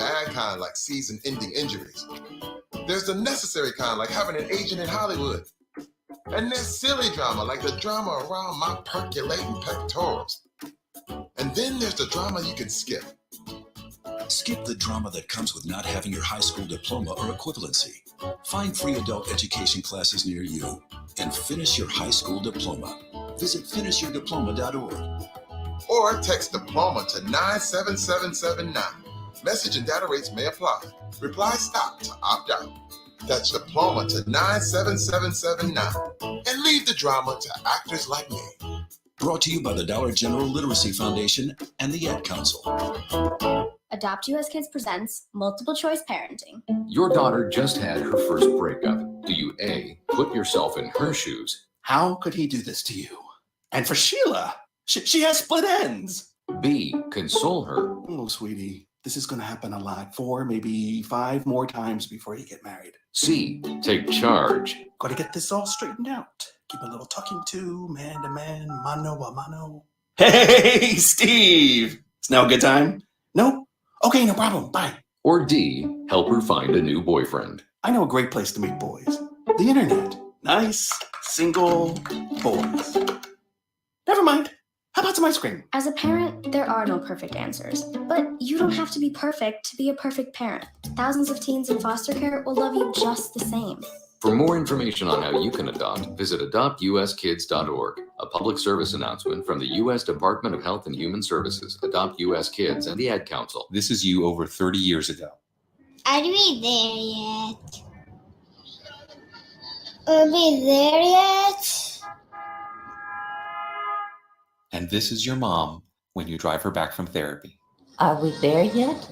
bad kind like season-ending injuries. There's the necessary kind like having an agent in Hollywood. And there's silly drama like the drama around my percolating pectorals. And then there's the drama you can skip. Skip the drama that comes with not having your high school diploma or equivalency. Find free adult education classes near you and finish your high school diploma. Visit finishyourdiploma.org. Or text diploma to 97779. Message and data rates may apply. Reply stop to opt out. That's diploma to 97779. And leave the drama to actors like me. Brought to you by the Dollar General Literacy Foundation and the Ad Council. Adopt US Kids presents Multiple Choice Parenting. Your daughter just had her first breakup. Do you A, put yourself in her shoes? How could he do this to you? And for Sheila, she has split ends. B, console her. Oh, sweetie, this is going to happen a lot. 4, maybe 5 more times before you get married. C, take charge. Got to get this all straightened out. Keep a little talking to, man to man, mano a mano. Hey, Steve! It's now a good time? No? Okay, no problem. Bye. Or D, help her find a new boyfriend. I know a great place to meet boys. The internet. Nice, single boys. Never mind. How about some ice cream? As a parent, there are no perfect answers. But you don't have to be perfect to be a perfect parent. Thousands of teens in foster care will love you just the same. For more information on how you can adopt, visit adoptuskids.org. A public service announcement from the U.S. Department of Health and Human Services, Adopt U.S. Kids, and the Ad Council. This is you over 30 years ago. Are we there yet? Are we there yet? And this is your mom when you drive her back from therapy. Are we there yet?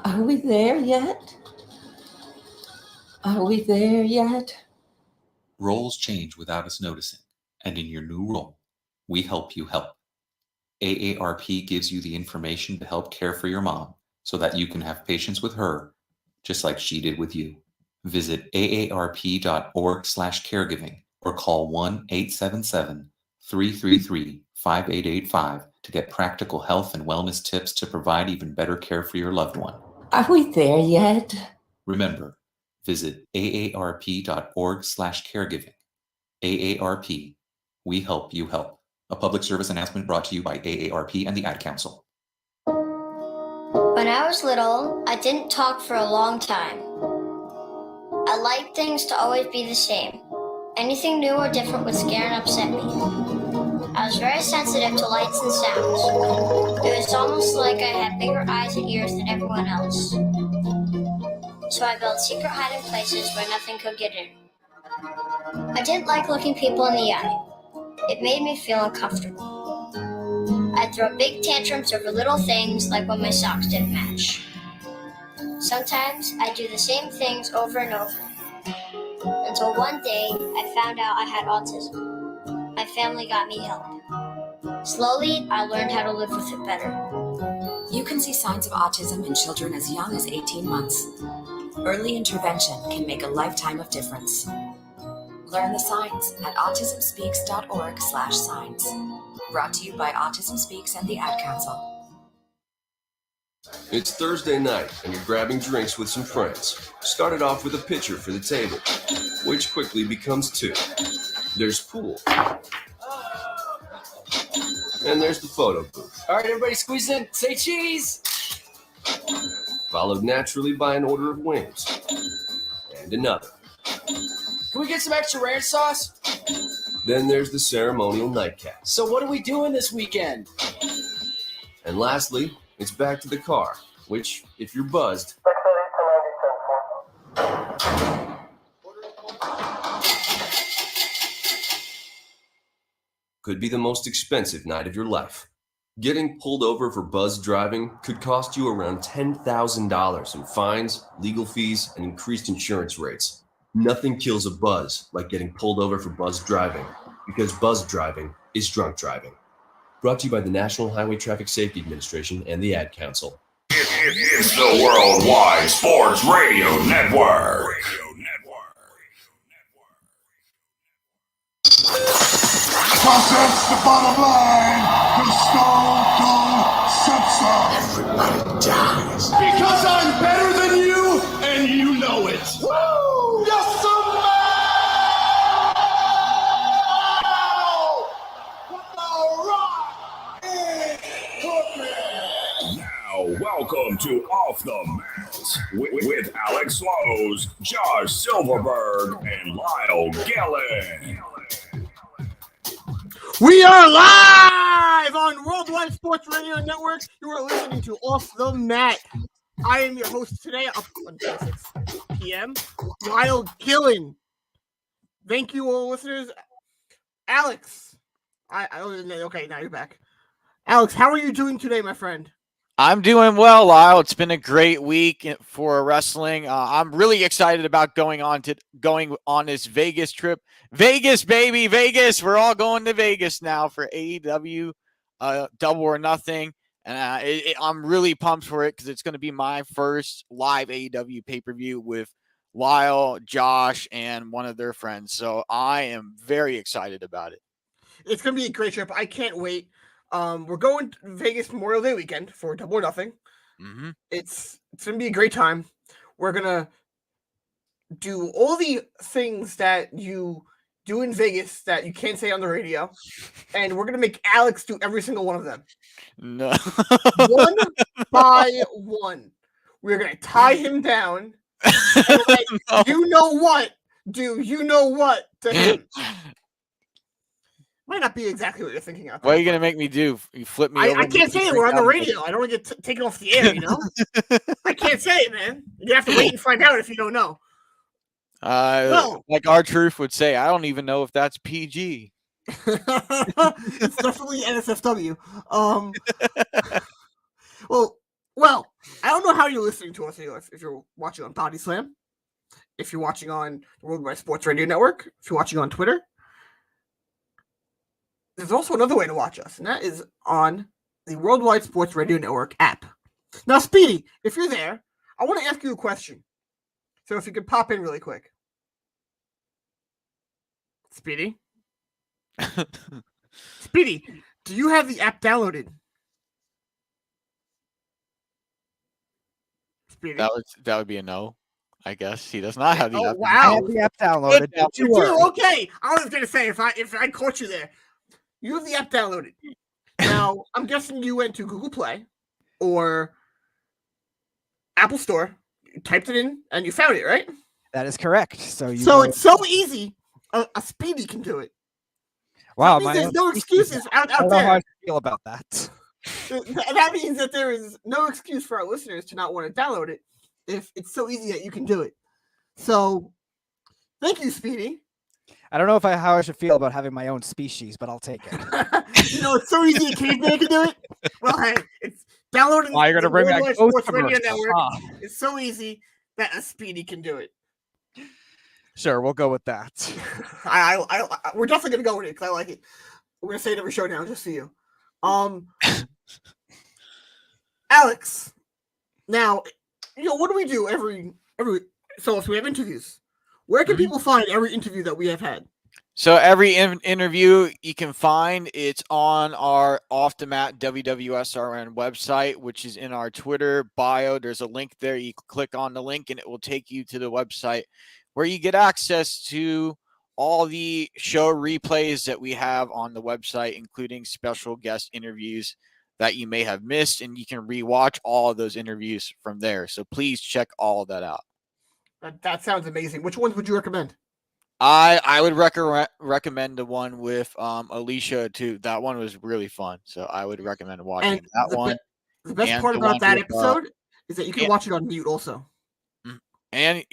Are we there yet? Are we there yet? Roles change without us noticing, and in your new role, we help you help. AARP gives you the information to help care for your mom so that you can have patience with her, just like she did with you. Visit aarp.org/caregiving or call 1-877-333-5885 to get practical health and wellness tips to provide even better care for your loved one. Are we there yet? Remember, visit aarp.org/caregiving. AARP, we help you help. A public service announcement brought to you by AARP and the Ad Council. When I was little, I didn't talk for a long time. I liked things to always be the same. Anything new or different would scare and upset me. I was very sensitive to lights and sounds. It was almost like I had bigger eyes and ears than everyone else. So I built secret hiding places where nothing could get in. I didn't like looking people in the eye. It made me feel uncomfortable. I'd throw big tantrums over little things like when my socks didn't match. Sometimes I'd do the same things over and over. Until one day, I found out I had autism. My family got me help. Slowly, I learned how to live with it better. You can see signs of autism in children as young as 18 months. Early intervention can make a lifetime of difference. Learn the signs at autismspeaks.org/signs. Brought to you by Autism Speaks and the Ad Council. It's Thursday night, and you're grabbing drinks with some friends. Started off with a pitcher for the table, which quickly becomes 2. There's pool. And there's the photo booth. All right, everybody squeeze in. Say cheese. Followed naturally by an order of wings. And another. Can we get some extra ranch sauce? Then there's the ceremonial nightcap. So what are we doing this weekend? And lastly, it's back to the car, which, if you're buzzed, could be the most expensive night of your life. Getting pulled over for buzz driving could cost you around $10,000 in fines, legal fees, and increased insurance rates. Nothing kills a buzz like getting pulled over for buzz driving, because buzz driving is drunk driving. Brought to you by the National Highway Traffic Safety Administration and the Ad Council. It's the Worldwide Sports Radio Network. That's the bottom line. The Stone Cold Subs everybody dies. Because I'm better than you, and you know it. Woo! Yes, sir! Now, welcome to Off the Mat with Alex Lowe's, Josh Silverberg, and Lyle Gillen. We are live on Worldwide Sports Radio Network. You are listening to Off the Mat. I am your host today up until 6 p.m., Lyle Gillen. Thank you, all listeners. Alex, okay, now you're back. Alex, how are you doing today, my friend? I'm doing well, Lyle. It's been a great week for wrestling. I'm really excited about going on this Vegas trip. Vegas, baby, Vegas. We're all going to Vegas now for AEW, Double or Nothing, and I'm really pumped for it because it's going to be my first live AEW pay-per-view with Lyle, Josh, and one of their friends. So I am very excited about it. It's going to be a great trip. I can't wait. We're going to Vegas Memorial Day weekend for Double or Nothing. Mm-hmm. It's going to be a great time. We're going to do all the things that you do in Vegas that you can't say on the radio, and we're going to make Alex do every single one of them. No. One by one. We're going to tie him down. And No. You know what? Do you know what to him? Might not be exactly what you're thinking out there. What are you going to make me do? You flip me over? I can't say it. We're on the radio. I don't want to get taken off the air, you know? I can't say it, man. You have to wait and find out if you don't know. Like our truth would say, I don't even know if that's PG. It's definitely NSFW. Well, I don't know how you're listening to us. If you're watching on Body Slam, if you're watching on the Worldwide Sports Radio Network, if you're watching on Twitter. There's also another way to watch us, and that is on the Worldwide Sports Radio Network app. Now, Speedy, if you're there, I want to ask you a question. So if you could pop in really quick. Speedy? Speedy, do you have the app downloaded? Speedy? That would be a no, I guess. He does not have the app. Wow. I have the app downloaded. You do? Okay. I was going to say, if I caught you there. You have the app downloaded. Now, I'm guessing you went to Google Play or Apple Store, you typed it in, and you found it, right? That is correct. So it's so easy, a Speedy can do it. Wow, there's no excuses out I don't know there. how I feel about that. That means that there is no excuse for our listeners to not want to download it if it's so easy that you can do it. So, thank you, Speedy. I don't know how I should feel about having my own species, but I'll take it. It's so easy a caveman can do it. Well, hey, it's downloading. You're gonna bring back Sports Radio commercials. Network. It's so easy that a Speedy can do it. Sure, we'll go with that. We're definitely gonna go with it because I like it. We're gonna say it every show now, just for you. Alex. Now, what do we do every? So if we have interviews, where can people find every interview that we have had? So every interview you can find, it's on our Off the Mat WWSRN website, which is in our Twitter bio. There's a link there. You click on the link and it will take you to the website where you get access to all the show replays that we have on the website, including special guest interviews that you may have missed, and you can rewatch all of those interviews from there. So please check all of that out. That sounds amazing. Which ones would you recommend? I would recommend the one with Alicia too. That one was really fun, so I would recommend watching that one. The best part about that episode is that you can watch it on mute also. And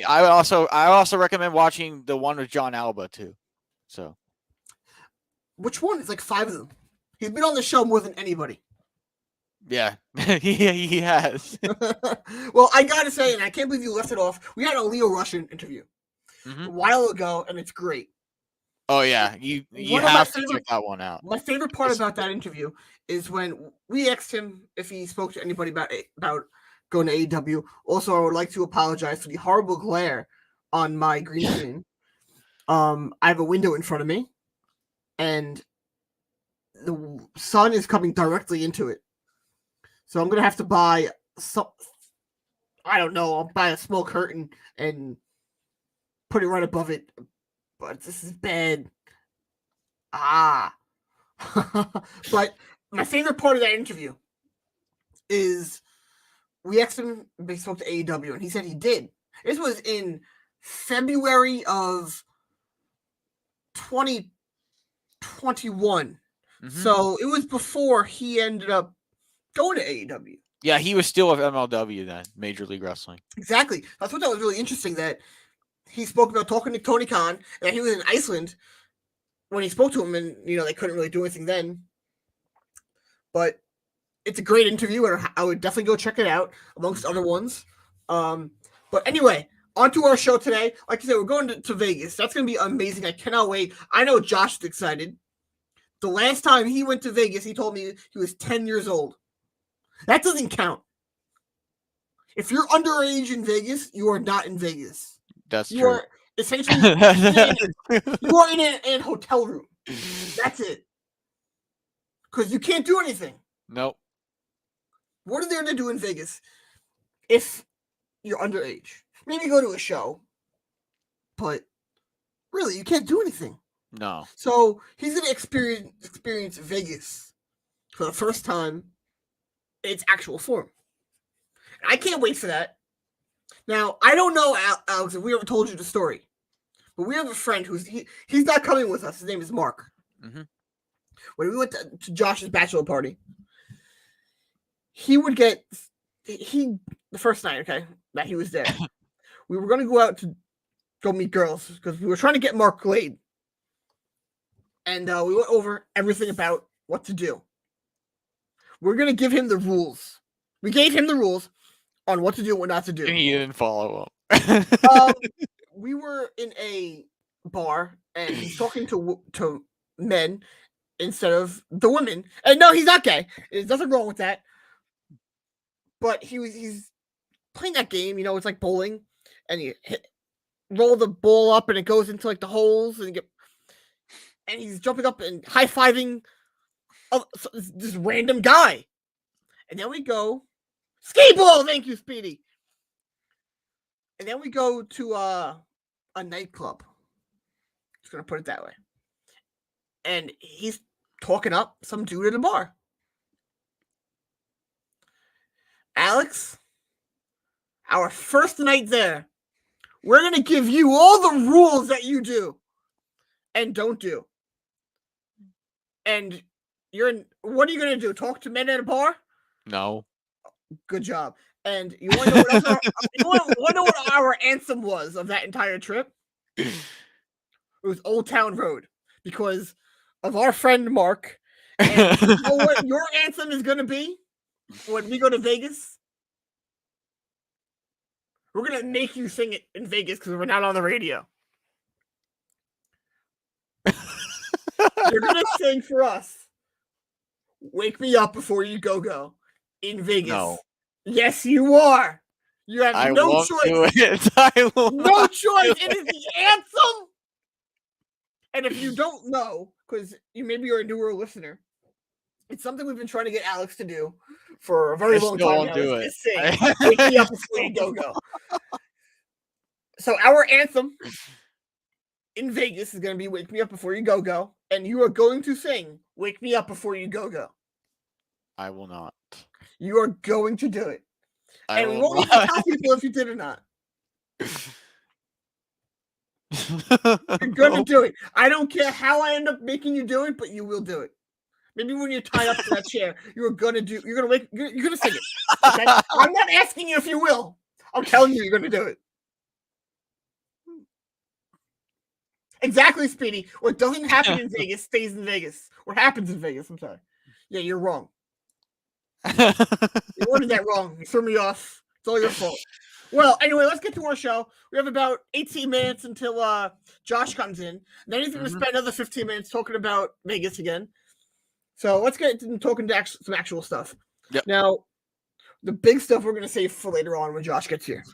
I also recommend watching the one with John Alba too. So, which one? It's like 5 of them. He's been on the show more than anybody. Yeah, he has. Well, I gotta say, and I can't believe you left it off. We had a Leo Russian interview a while ago, and it's great. Oh yeah, you have to check that one out. My favorite part about that interview is when we asked him if he spoke to anybody about going to AEW. Also, I would like to apologize for the horrible glare on my green screen. I have a window in front of me, and the sun is coming directly into it. So I'm gonna have to buy some. I don't know. I'll buy a small curtain and put it right above it. But this is bad. But my favorite part of that interview is we asked him if he spoke to AEW, and he said he did. This was in February of 2021. So it was before he ended up going to AEW. Yeah, he was still with MLW then, Major League Wrestling. Exactly. I thought that was really interesting that he spoke about talking to Tony Khan, and he was in Iceland when he spoke to him, and they couldn't really do anything then. But it's a great interview, and I would definitely go check it out amongst other ones. But anyway, on to our show today. Like I said, we're going to Vegas. That's going to be amazing. I cannot wait. I know Josh is excited. The last time he went to Vegas, he told me he was 10 years old. That doesn't count. If you're underage in Vegas, you are not in Vegas. That's you true. Are essentially you are in a hotel room. That's it. Because you can't do anything. Nope. What are there to do in Vegas if you're underage? Maybe go to a show, but really, you can't do anything. No. So he's going to experience Vegas for the first time in its actual form. I can't wait for that. Now, I don't know, Alex, if we ever told you the story, but we have a friend he's not coming with us. His name is Mark. When we went to Josh's bachelor party, he would get the first night, okay, that he was there. We were going to go out to go meet girls because we were trying to get Mark laid. And we went over everything about what to do. We're going to give him the rules. We gave him the rules on what to do and what not to do. And he didn't follow up. We were in a bar, and he's talking to men instead of the women. And no, he's not gay. There's nothing wrong with that. But he's playing that game. It's like bowling. And you roll the ball up, and it goes into like the holes, and he's jumping up and high-fiving this random guy. And then we go, skee ball, thank you, Speedy. And then we go to a nightclub. Just going to put it that way. And he's talking up some dude at a bar. Alex, our first night there, we're going to give you all the rules that you do and don't do. And what are you going to do? Talk to men at a bar? No. Good job. And you want to know what our anthem was of that entire trip? It was Old Town Road, because of our friend Mark. And you know what your anthem is going to be when we go to Vegas? We're going to make you sing it in Vegas because we're not on the radio. You're going to sing for us, Wake Me Up Before You Go in Vegas. No. Yes, you are. You have no choice. Do it. I will no not choice. do It is the anthem. And if you don't know, because maybe you're a newer listener, it's something we've been trying to get Alex to do for a very long time. Won't do it. Sing, Wake Me Up Before You Go. So our anthem in Vegas is going to be Wake Me Up Before You Go. And you are going to sing Wake Me Up Before You Go. I will not. You are going to do it. And we will won't not. even tell people if you did or not. You're going to do it. I don't care how I end up making you do it, but you will do it. Maybe when you're tied up to that chair, you're going to sing it. Okay? I'm not asking you if you will. I'm telling you, you're going to do it. Exactly, Speedy. What doesn't happen in Vegas stays in Vegas. What happens in Vegas, I'm sorry. Yeah, you're wrong. You ordered that wrong. You threw me off. It's all your fault. Well, anyway, let's get to our show. We have about 18 minutes until Josh comes in. Then he's going to spend another 15 minutes talking about Vegas again. So let's get into talking to some actual stuff. Yep. Now, the big stuff we're going to save for later on when Josh gets here.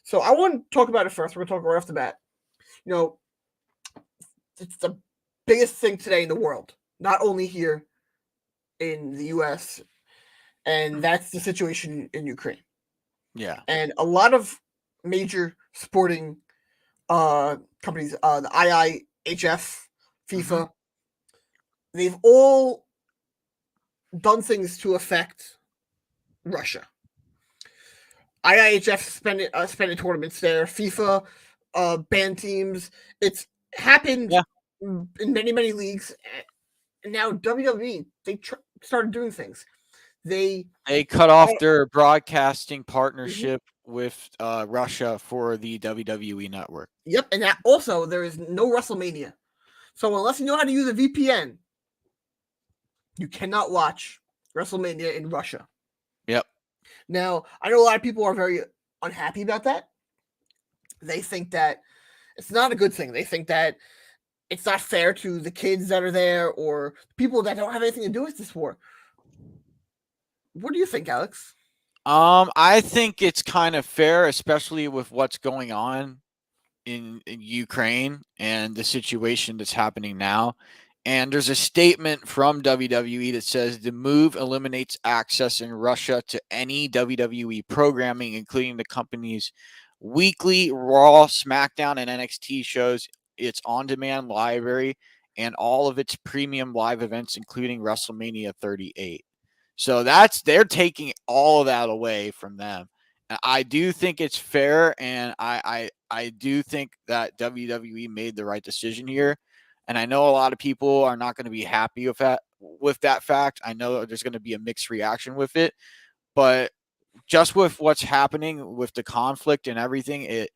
So I want to talk about it first. We're going to talk right off the bat. It's the biggest thing today in the world, not only here in the U.S., and that's the situation in Ukraine. Yeah. And a lot of major sporting companies, the IIHF, FIFA, they've all done things to affect Russia. IIHF spending tournaments there. FIFA banned teams. It's happened in many leagues. And now WWE, they started doing things. They cut off their broadcasting partnership with Russia for the WWE network. Yep, and that also there is no WrestleMania. So unless you know how to use a VPN, you cannot watch WrestleMania in Russia. Yep. Now, I know a lot of people are very unhappy about that. They think that it's not a good thing. They think that it's not fair to the kids that are there or people that don't have anything to do with this war. What do you think, Alex? I think it's kind of fair, especially with what's going on in Ukraine and the situation that's happening now. And there's a statement from WWE that says the move eliminates access in Russia to any WWE programming, including the company's weekly Raw, SmackDown, and NXT shows, its on-demand library, and all of its premium live events, including WrestleMania 38. So they're taking all of that away from them. And I do think it's fair, and I do think that WWE made the right decision here. And I know a lot of people are not going to be happy with that fact. I know there's going to be a mixed reaction with it, but just with what's happening with the conflict and everything,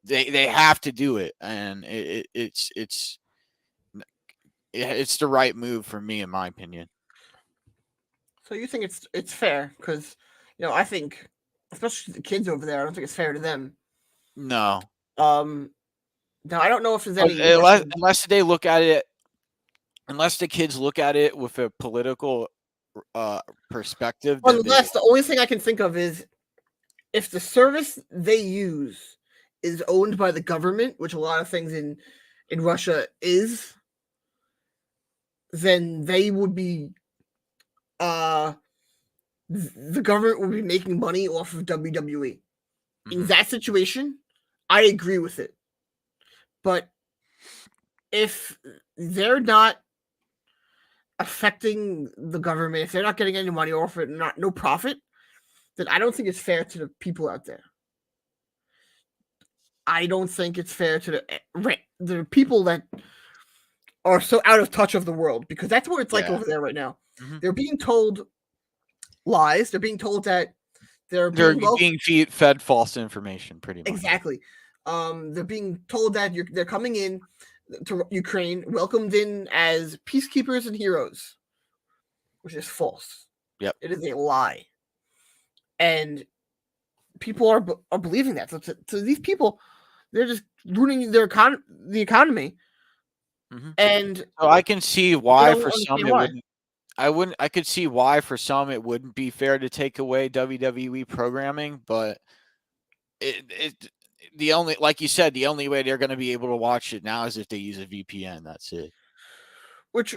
they have to do it, and it's the right move for me, in my opinion. So you think it's fair because I think, especially the kids over there, I don't think it's fair to them. No. Now I don't know if there's any unless they look at it, unless the kids look at it with a political perspective. Unless the only thing I can think of is if the service they use is owned by the government, which a lot of things in Russia is, then they would be the government would be making money off of WWE. In that situation, I agree with it. But if they're not affecting the government, if they're not getting any money off it, no profit, then I don't think it's fair to the people out there. I don't think it's fair to the people that are so out of touch of the world, because that's what it's like over there right now. They're being told lies. They're being told that they're being fed false information, pretty much. Exactly. They're being told that they're coming in to Ukraine, welcomed in as peacekeepers and heroes, which is false. Yep. It is a lie. And people are believing that. So these people, they're just ruining the economy. And so I can see why for some it wouldn't. I could see why for some it wouldn't be fair to take away WWE programming, but the only, like you said, the only way they're going to be able to watch it now is if they use a VPN. That's it. Which,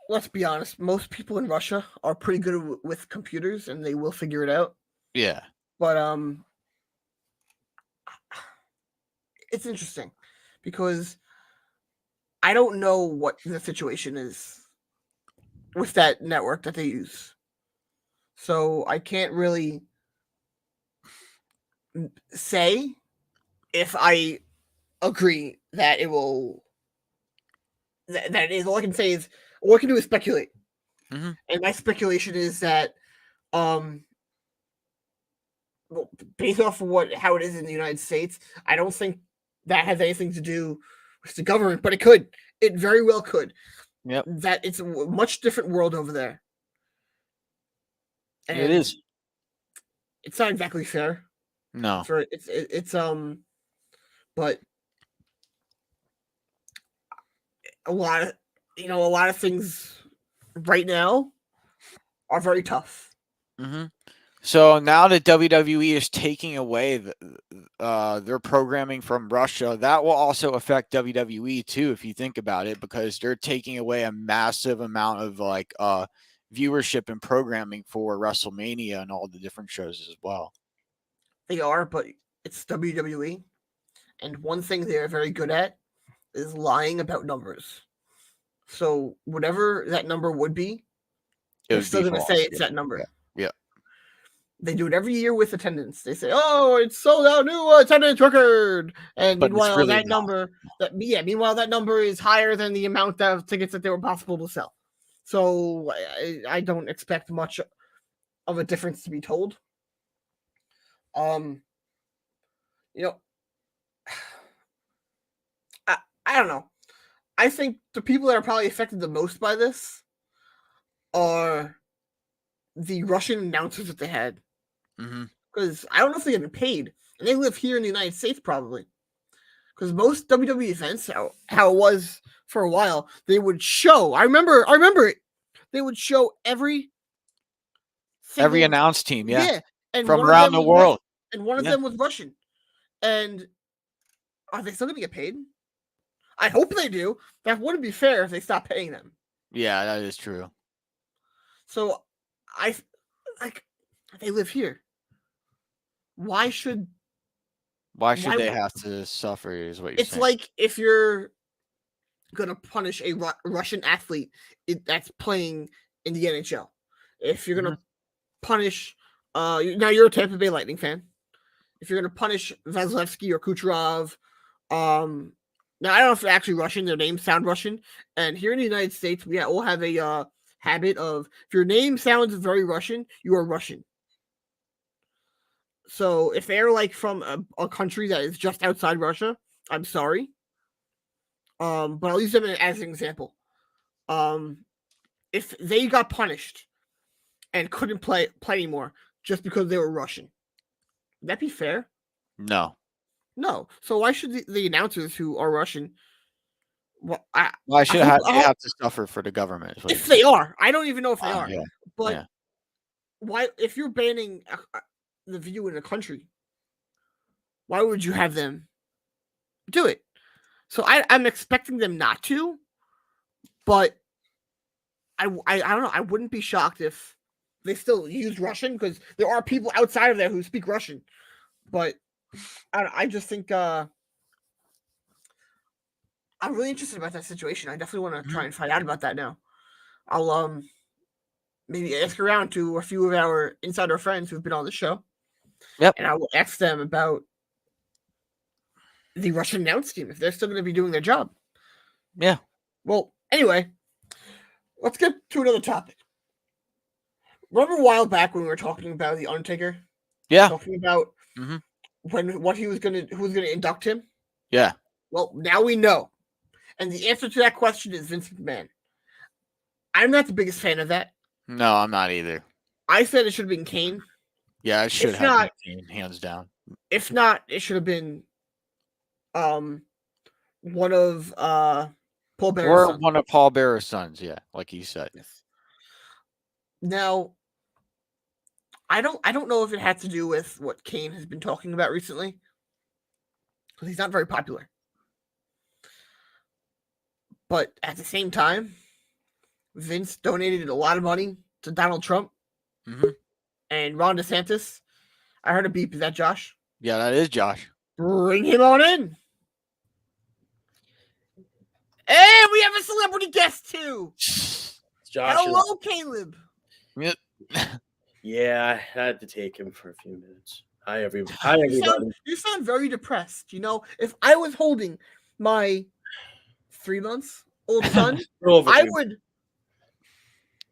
let's be honest, most people in Russia are pretty good with computers, and they will figure it out. Yeah. But it's interesting because I don't know what the situation is with that network that they use. So I can't really say if I agree that it will. That is all I can say is all I can do is speculate. And my speculation is that, based off of how it is in the United States, I don't think that has anything to do with the government, but it could. It very well could. Yep. That it's a much different world over there. And it is. It's not exactly fair. No. It's but a lot of things right now are very tough. So now that WWE is taking away their programming from Russia, that will also affect WWE too, if you think about it, because they're taking away a massive amount of viewership and programming for WrestleMania and all the different shows as well. They are, but it's WWE. And one thing they're very good at is lying about numbers. So whatever that number would be, they're still going to say it's that number. Yeah. They do it every year with attendance. They say, "Oh, it's sold out new attendance record," and But meanwhile, really that not. meanwhile that number is higher than the amount of tickets that they were possible to sell. So I don't expect much of a difference to be told. You know, I don't know. I think the people that are probably affected the most by this are the Russian announcers that they had. Because I don't know if they're getting paid. And they live here in the United States probably. Because most WWE events, how it was for a while, they would show. I remember it. They would show every announced team, and from one of around them the was world. And one of them was Russian. And are they still going to get paid? I hope they do. That wouldn't be fair if they stopped paying them. Yeah, that is true. So they live here. Why should they have to suffer is what you're it's saying. like if you're gonna punish a Russian athlete that's playing in the NHL. If you're gonna punish now you're a Tampa Bay Lightning fan. If you're gonna punish Vasilevsky or Kucherov, now I don't know if they're actually Russian, their names sound Russian. And here in the United States, we all have a habit of if your name sounds very Russian, you are Russian. So if they're like from a country that is just outside Russia, I'm sorry. But I'll use them as an example. If they got punished and couldn't play anymore just because they were Russian, would that be fair? No. No. So why should the announcers who are Russian? Why should have to suffer for the government? If they are, I don't even know if they are. Yeah. But why, if you're banning the view in a country, why would you have them do it? So I'm expecting them not to, but I don't know. I wouldn't be shocked if they still use Russian because there are people outside of there who speak Russian. But I just think I'm really interested about that situation. I definitely want to try and find out about that now. I'll maybe ask around to a few of our insider friends who've been on the show. Yep. And I will ask them about the Russian announce team if they're still going to be doing their job. Yeah. Well, anyway, let's get to another topic. Remember a while back when we were talking about the Undertaker? Yeah. Talking about who was going to induct him? Yeah. Well, now we know. And the answer to that question is Vince McMahon. I'm not the biggest fan of that. No, I'm not either. I said it should have been Kane. Yeah, it should have been Kane, hands down. If not, it should have been one of Paul Bearer's Or sons. one of Paul Bearer's sons, yeah, like you said. Yes. Now, I don't know if it had to do with what Kane has been talking about recently, because he's not very popular. But at the same time, Vince donated a lot of money to Donald Trump and Ron DeSantis. I heard a beep. Is that Josh? Yeah, that is Josh. Bring him on in. And we have a celebrity guest too. Josh. Hello, Caleb. Yeah, I had to take him for a few minutes. Hi, everybody. You sound very depressed. You know, if I was holding my 3-month-old son, I would.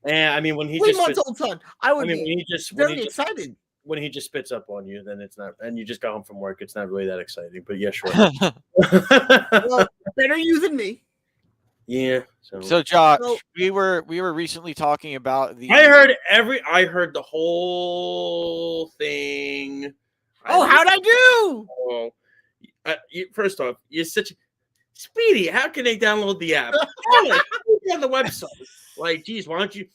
Yeah, I mean, when he 3-month-old son, I would be very excited. When he just spits up on you, then it's not, and you just got home from work, it's not really that exciting. But yeah, sure. Well, better you than me. Yeah. So Josh, we were recently talking about the. I heard the whole thing. Oh, how'd I do? Oh, first off, you're such a Speedy. How can they download the app? On the website. Like, geez, why don't you?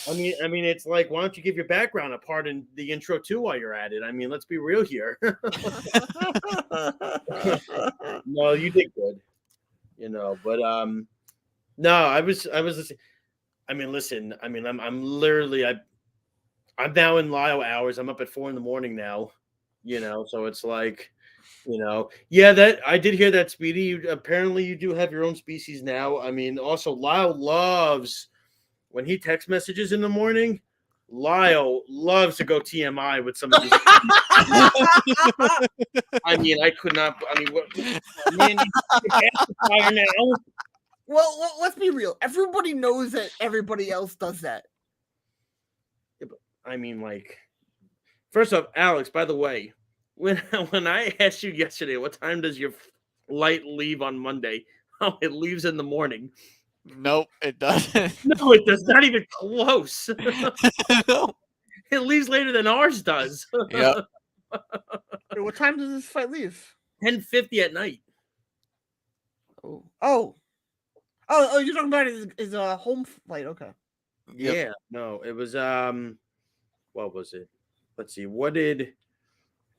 I mean, it's like, why don't you give your background a part in the intro too while you're at it? I mean, let's be real here. No, you did good. You know, but no, I was listening. I mean, listen. I mean, I'm literally I'm now in Lyle hours. I'm up at 4 a.m. now. So it's like, yeah. That I did hear that, Speedy. Apparently, you do have your own species now. I mean, also Lyle loves when he text messages in the morning. Lyle loves to go TMI with some of these. I mean, I could not. I mean, what? Man, fire now. Well, let's be real. Everybody knows that everybody else does that. Yeah, but, I mean, like, first off, Alex, by the way, when I asked you yesterday, what time does your flight leave on Monday? Oh, it leaves in the morning. Nope, it doesn't. No, it does not even close. It leaves later than ours does. Yep. Wait, what time does this flight leave? 10:50 at night. Oh, you're talking about his home flight. Okay. Yep. Yeah, no, it was what was it? Let's see. What did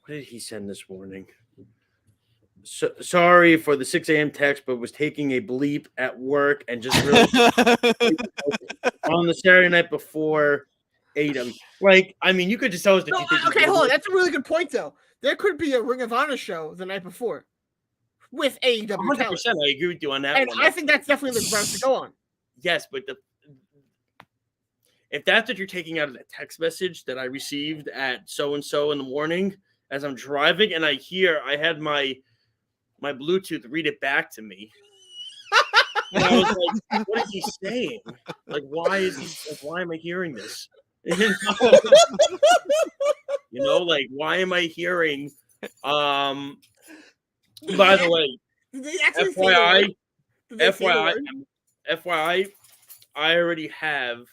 he send this morning? Sorry for the 6 a.m. text, but was taking a bleep at work and just really on the Saturday night before AEW. Like, I mean, you could just tell us that you think. Okay, hold on. That's a really good point, though. There could be a Ring of Honor show the night before with AEW. 100%, I agree with you on that. And one. I think that's definitely the ground to go on. Yes, but if that's what you're taking out of that text message that I received at so and so in the morning as I'm driving, and I had my Bluetooth read it back to me. And I was like, what is he saying? Like, why am I hearing this? Like, why am I hearing by the way, FYI, I already have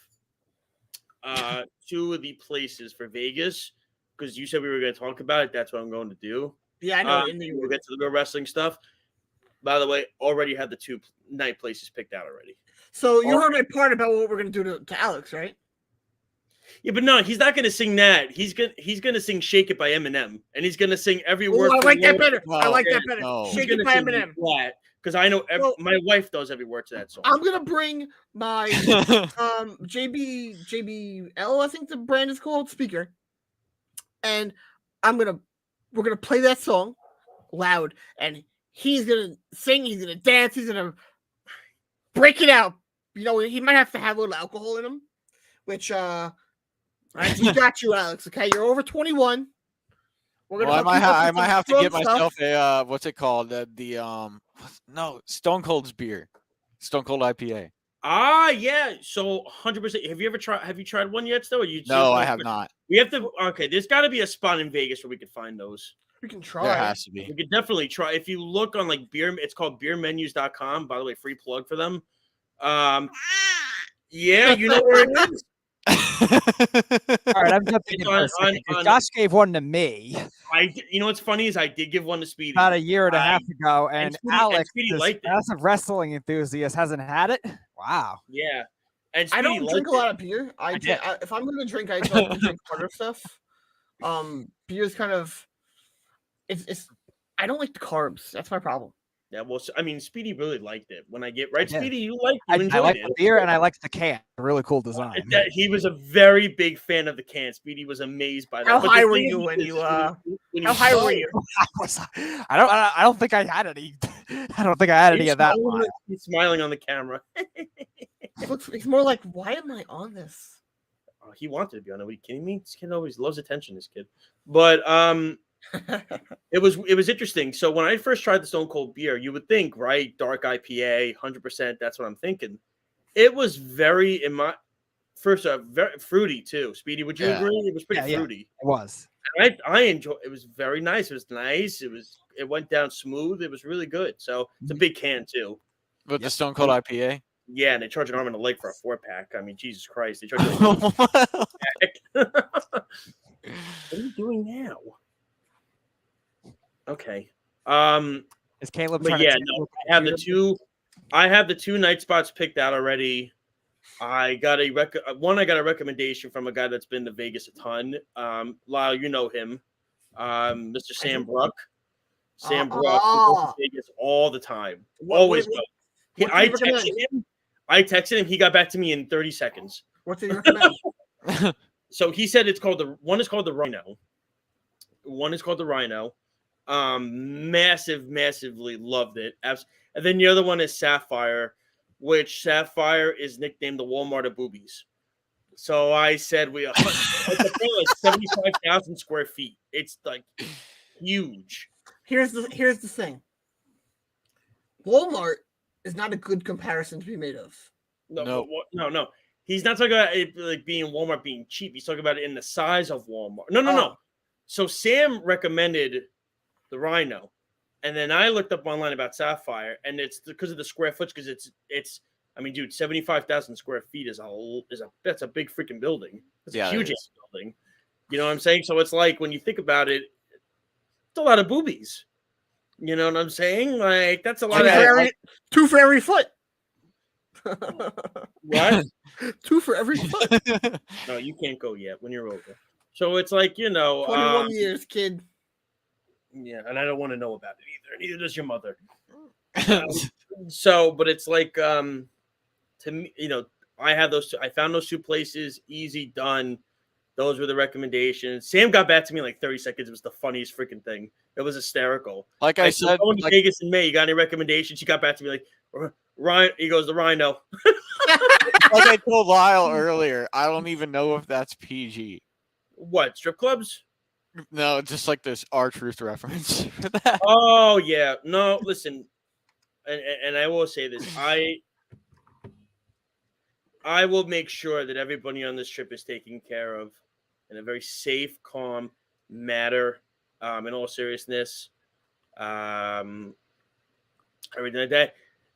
2 of the places for Vegas because you said we were going to talk about it. That's what I'm going to do. Yeah, I know. We'll get to the real wrestling stuff. By the way, already have the 2 night places picked out already. So you heard my part about what we're going to do to Alex, right? Yeah, but no, he's not going to sing that. He's going to sing "Shake It" by Eminem, and he's going to sing every word. I like that better. No, I like that better. no. Shake It by Eminem. Because I know my wife knows every word to that song. I'm gonna bring my JBL, I think the brand is called, speaker, and we're gonna play that song loud, and he's gonna sing, he's gonna dance, he's gonna break it out. He might have to have a little alcohol in him, which we got you, Alex. Okay, you're over 21. I might have to get myself a what's it called? Stone Cold's beer, Stone Cold IPA. Yeah. So 100%. Have you tried one yet, though? No, I have not. We have to. Okay, there's got to be a spot in Vegas where we could find those. We can try. There has to be. We could definitely try. If you look on like beer, it's called beermenus.com. By the way, free plug for them. Yeah, you know where it is. All right, I'm jumping in for a second, 'cause Josh gave one to me. What's funny is I did give one to Speedy about a year and a half ago, and Alex, Speedy this liked it. massive wrestling enthusiast, hasn't had it. Wow. Yeah, and I don't Speedy drink a liked lot of beer. If I'm going to drink, I like to drink harder stuff. Beer's kind of it's. I don't like the carbs. That's my problem. Yeah, well, I mean, Speedy really liked it. When I get right, Yeah. Speedy, you liked. I You like enjoyed the it. beer and I like the can. Really cool design. He was a very big fan of the can. Speedy was amazed by that. How But the high were thing you when is, you? when How high were you? I don't think I had any. I don't think I had any of that. He's smiling on the camera. It's more like, why am I on this? Oh, he wanted to be on it. Are you kidding me? This kid always loves attention. This kid, but it was interesting. So when I first tried the Stone Cold beer, you would think, right, dark IPA, 100%. That's what I'm thinking. It was very very fruity too. Speedy, would you agree? It was pretty fruity. It was. And I enjoyed. It was very nice. It was nice. It went down smooth. It was really good. So it's a big can too. With the Stone Cold IPA. Yeah, and they charge an arm and a leg for a 4-pack. I mean, Jesus Christ, they charge. What are you doing now? Okay. Is Caleb? But yeah, no. I have the 2 night spots picked out already. I got a recommendation from a guy that's been to Vegas a ton. Lyle, you know him, Mr. Sam Bruck. Sam Bruck goes to Vegas all the time. Always goes. I texted him. I texted him. He got back to me in 30 seconds. What's he recommend? So he said it's called one is called the Rhino. One is called the Rhino. Massively loved it. And then the other one is Sapphire, which Sapphire is nicknamed the Walmart of boobies. So I said it's like 75,000 square feet. It's like huge. Here's the thing. Walmart is not a good comparison to be made of. No. He's not talking about it like being Walmart being cheap. He's talking about it in the size of Walmart. No. So Sam recommended the Rhino, and then I looked up online about Sapphire, and it's because of the square footage. Because it's. I mean, dude, 75,000 square feet that's a big freaking building. It's a huge building. You know what I'm saying? So it's like when you think about it, it's a lot of boobies. You know what I'm saying? Like that's a lot of two for every foot. What? 2 for every foot. No, you can't go yet when you're over. So it's like 21 years, kid. Yeah, and I don't want to know about it either. Neither does your mother. But it's like to me, I have those. I found those 2 places. Easy done. Those were the recommendations. Sam got back to me in like 30 seconds. It was the funniest freaking thing. It was hysterical. Like I said, going to Vegas in May. You got any recommendations? She got back to me like, Ryan. He goes, the Rhino. Like I told Lyle earlier, I don't even know if that's PG. What, strip clubs? No, just like this R-Truth reference for that. Oh yeah, no. Listen, and I will say this: I will make sure that everybody on this trip is taken care of in a very safe, calm manner. In all seriousness, everything like that.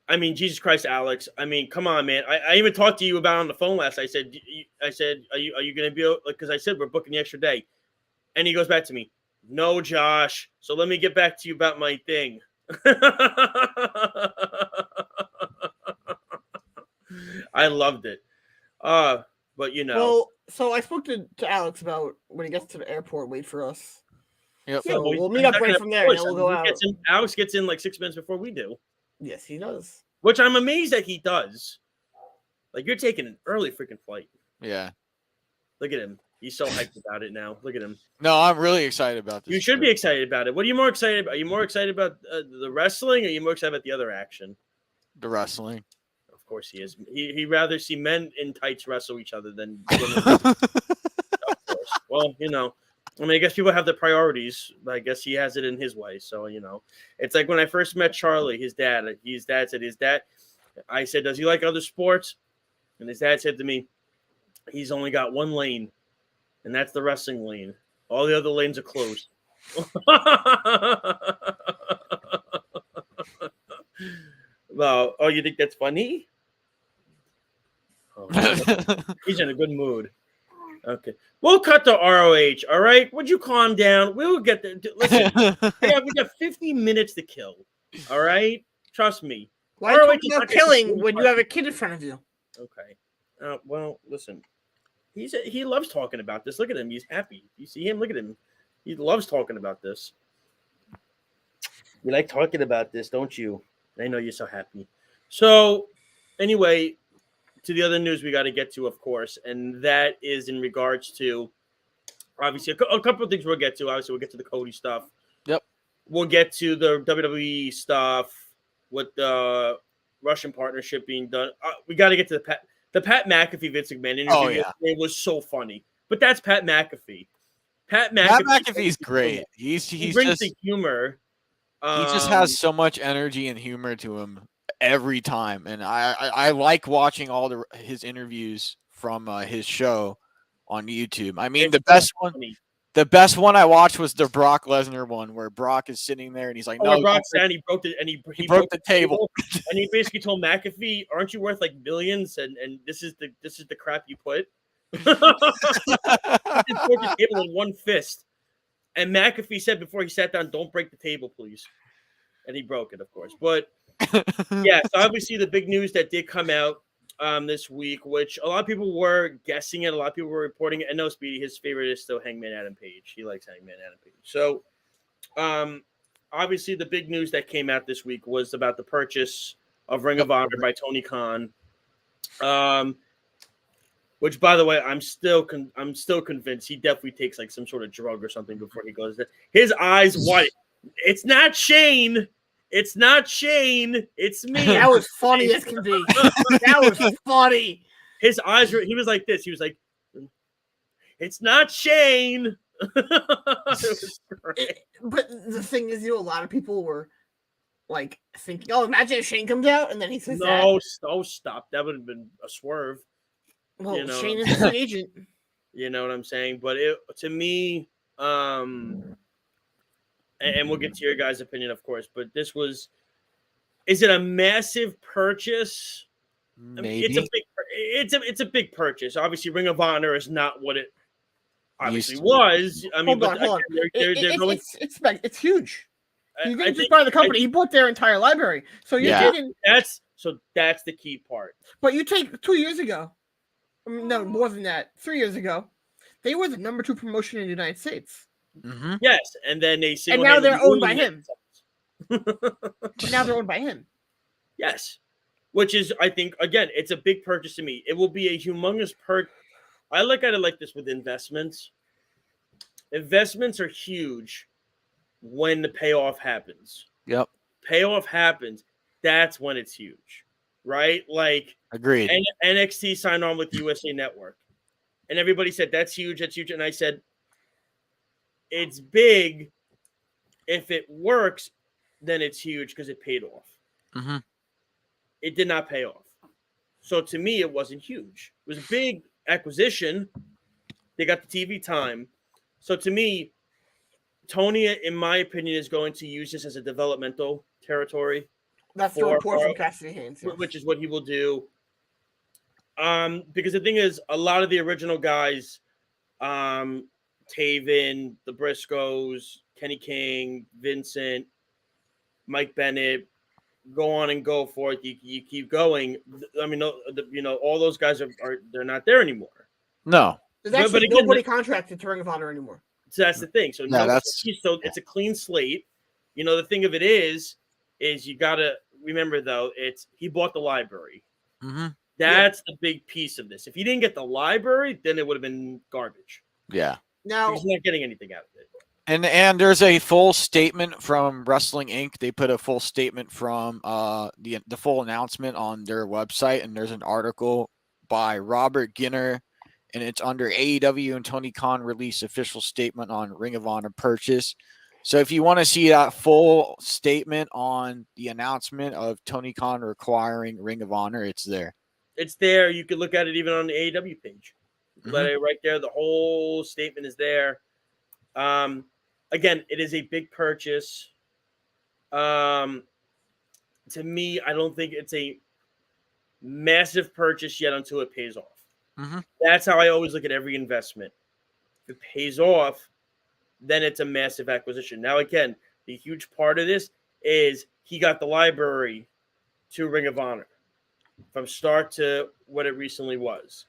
I mean, Jesus Christ, Alex. I mean, come on, man. I even talked to you about it on the phone last. I said, are you going to be like? Because I said we're booking the extra day, and he goes back to me, no, Josh. So let me get back to you about my thing. I loved it. But Well, so I spoke to Alex about when he gets to the airport. Wait for us. Yep. So we'll meet up right from there, and then we'll go out. Alex gets in like 6 minutes before we do. Yes, he does. Which I'm amazed that he does. Like, you're taking an early freaking flight. Yeah. Look at him. He's so hyped about it now. Look at him. No, I'm really excited about this. You should be excited about it. What are you more excited about? Are you more excited about the wrestling, or are you more excited about the other action? The wrestling. Of course he is. He'd rather see men in tights wrestle each other than women. Of course. Well, I mean, I guess people have their priorities, but I guess he has it in his way. So, it's like when I first met Charlie, his dad said, I said, does he like other sports? And his dad said to me, he's only got one lane, and that's the wrestling lane. All the other lanes are closed. Well, oh, you think that's funny? Oh, he's in a good mood. Okay. We'll cut to ROH, all right? Would you calm down? We'll get there. Listen, we got 50 minutes to kill, all right? Trust me. Why are you talking about killing when you have a kid in front of you? Okay. Well, listen. He loves talking about this. Look at him. He's happy. You see him? Look at him. He loves talking about this. You like talking about this, don't you? I know you're so happy. So, anyway, to the other news we got to get to, of course, and that is in regards to, obviously, a couple of things we'll get to. Obviously, we'll get to the Cody stuff. Yep. We'll get to the WWE stuff with the Russian partnership being done. We got to get to the Pat McAfee Vince McMahon interview. Oh, yeah. It was so funny. But that's Pat McAfee. Pat McAfee's great. He brings just the humor. He just has so much energy and humor to him every time, and I like watching all his interviews from his show on YouTube. I mean, the best one I watched was the Brock Lesnar one, where Brock is sitting there and he's like, "No, Brock said he broke he broke the table," and he basically told McAfee, "Aren't you worth like millions? And this is the crap you put." He just broke the table in one fist. And McAfee said before he sat down, "Don't break the table, please." And he broke it, of course. But yeah, so obviously the big news that did come out this week, which a lot of people were guessing it, a lot of people were reporting it. And no, Speedy, his favorite is still Hangman Adam Page. He likes Hangman Adam Page. So obviously the big news that came out this week was about the purchase of Ring of Honor by Tony Khan. Which, by the way, I'm still convinced he definitely takes like some sort of drug or something before he goes there. His eyes white. It's not Shane. It's not Shane. It's me. That was funny as can be. That was funny. His eyes were. He was like this. He was like, "It's not Shane." But the thing is, a lot of people were like thinking, "Oh, imagine if Shane comes out and then he says that." No, stop. That would have been a swerve. Well, Shane is an agent. You know what I'm saying? But to me, and we'll get to your guys' opinion, of course. But this was. Is it a massive purchase? Maybe. It's a big purchase. Obviously, Ring of Honor is not what it obviously was. I mean, hold on. It's huge. You didn't just buy the company; he bought their entire library. So you didn't. That's the key part. But you take 2 years ago. No, more than that. 3 years ago, they were the number 2 promotion in the United States. Mm-hmm. Yes, and then and now they're owned by him. But now they're owned by him. Yes, which is, I think, again, it's a big purchase to me. It will be a humongous perk. I look at it like this with investments. Investments are huge when the payoff happens. Yep. Payoff happens. That's when it's huge, right? Like, agreed. And NXT signed on with USA Network, and everybody said that's huge, and I said it's big. If it works, then it's huge because it paid off. Mm-hmm. It did not pay off, so to me, it wasn't huge. It was a big acquisition. They got the TV time, so to me, Tony, in my opinion, is going to use this as a developmental territory. That's the report from Cassidy Haynes, yes. Which is what he will do. Because the thing is, a lot of the original guys, Taven, the Briscoes, Kenny King, Vincent, Mike Bennett, go on and go for it. You keep going. I mean, all those guys are they're not there anymore. No, there's actually nobody contracted to Ring of Honor anymore. So that's the thing. So it's a clean slate. The thing of it is you gotta remember though, he bought the library. Mm-hmm. That's the big piece of this. If he didn't get the library, then it would have been garbage. Yeah. Now he's not getting anything out of it. And there's a full statement from Wrestling Inc. They put a full statement from the full announcement on their website, and there's an article by Robert Ginner, and it's under AEW and Tony Khan release official statement on Ring of Honor purchase. So if you want to see that full statement on the announcement of Tony Khan requiring Ring of Honor, it's there. It's there. You can look at it even on the AEW page. Let it right there. The whole statement is there. Again, it is a big purchase. To me, I don't think it's a massive purchase yet until it pays off. Mm-hmm. That's how I always look at every investment. If it pays off, then it's a massive acquisition. Now, again, the huge part of this is he got the library to Ring of Honor from start to what it recently was.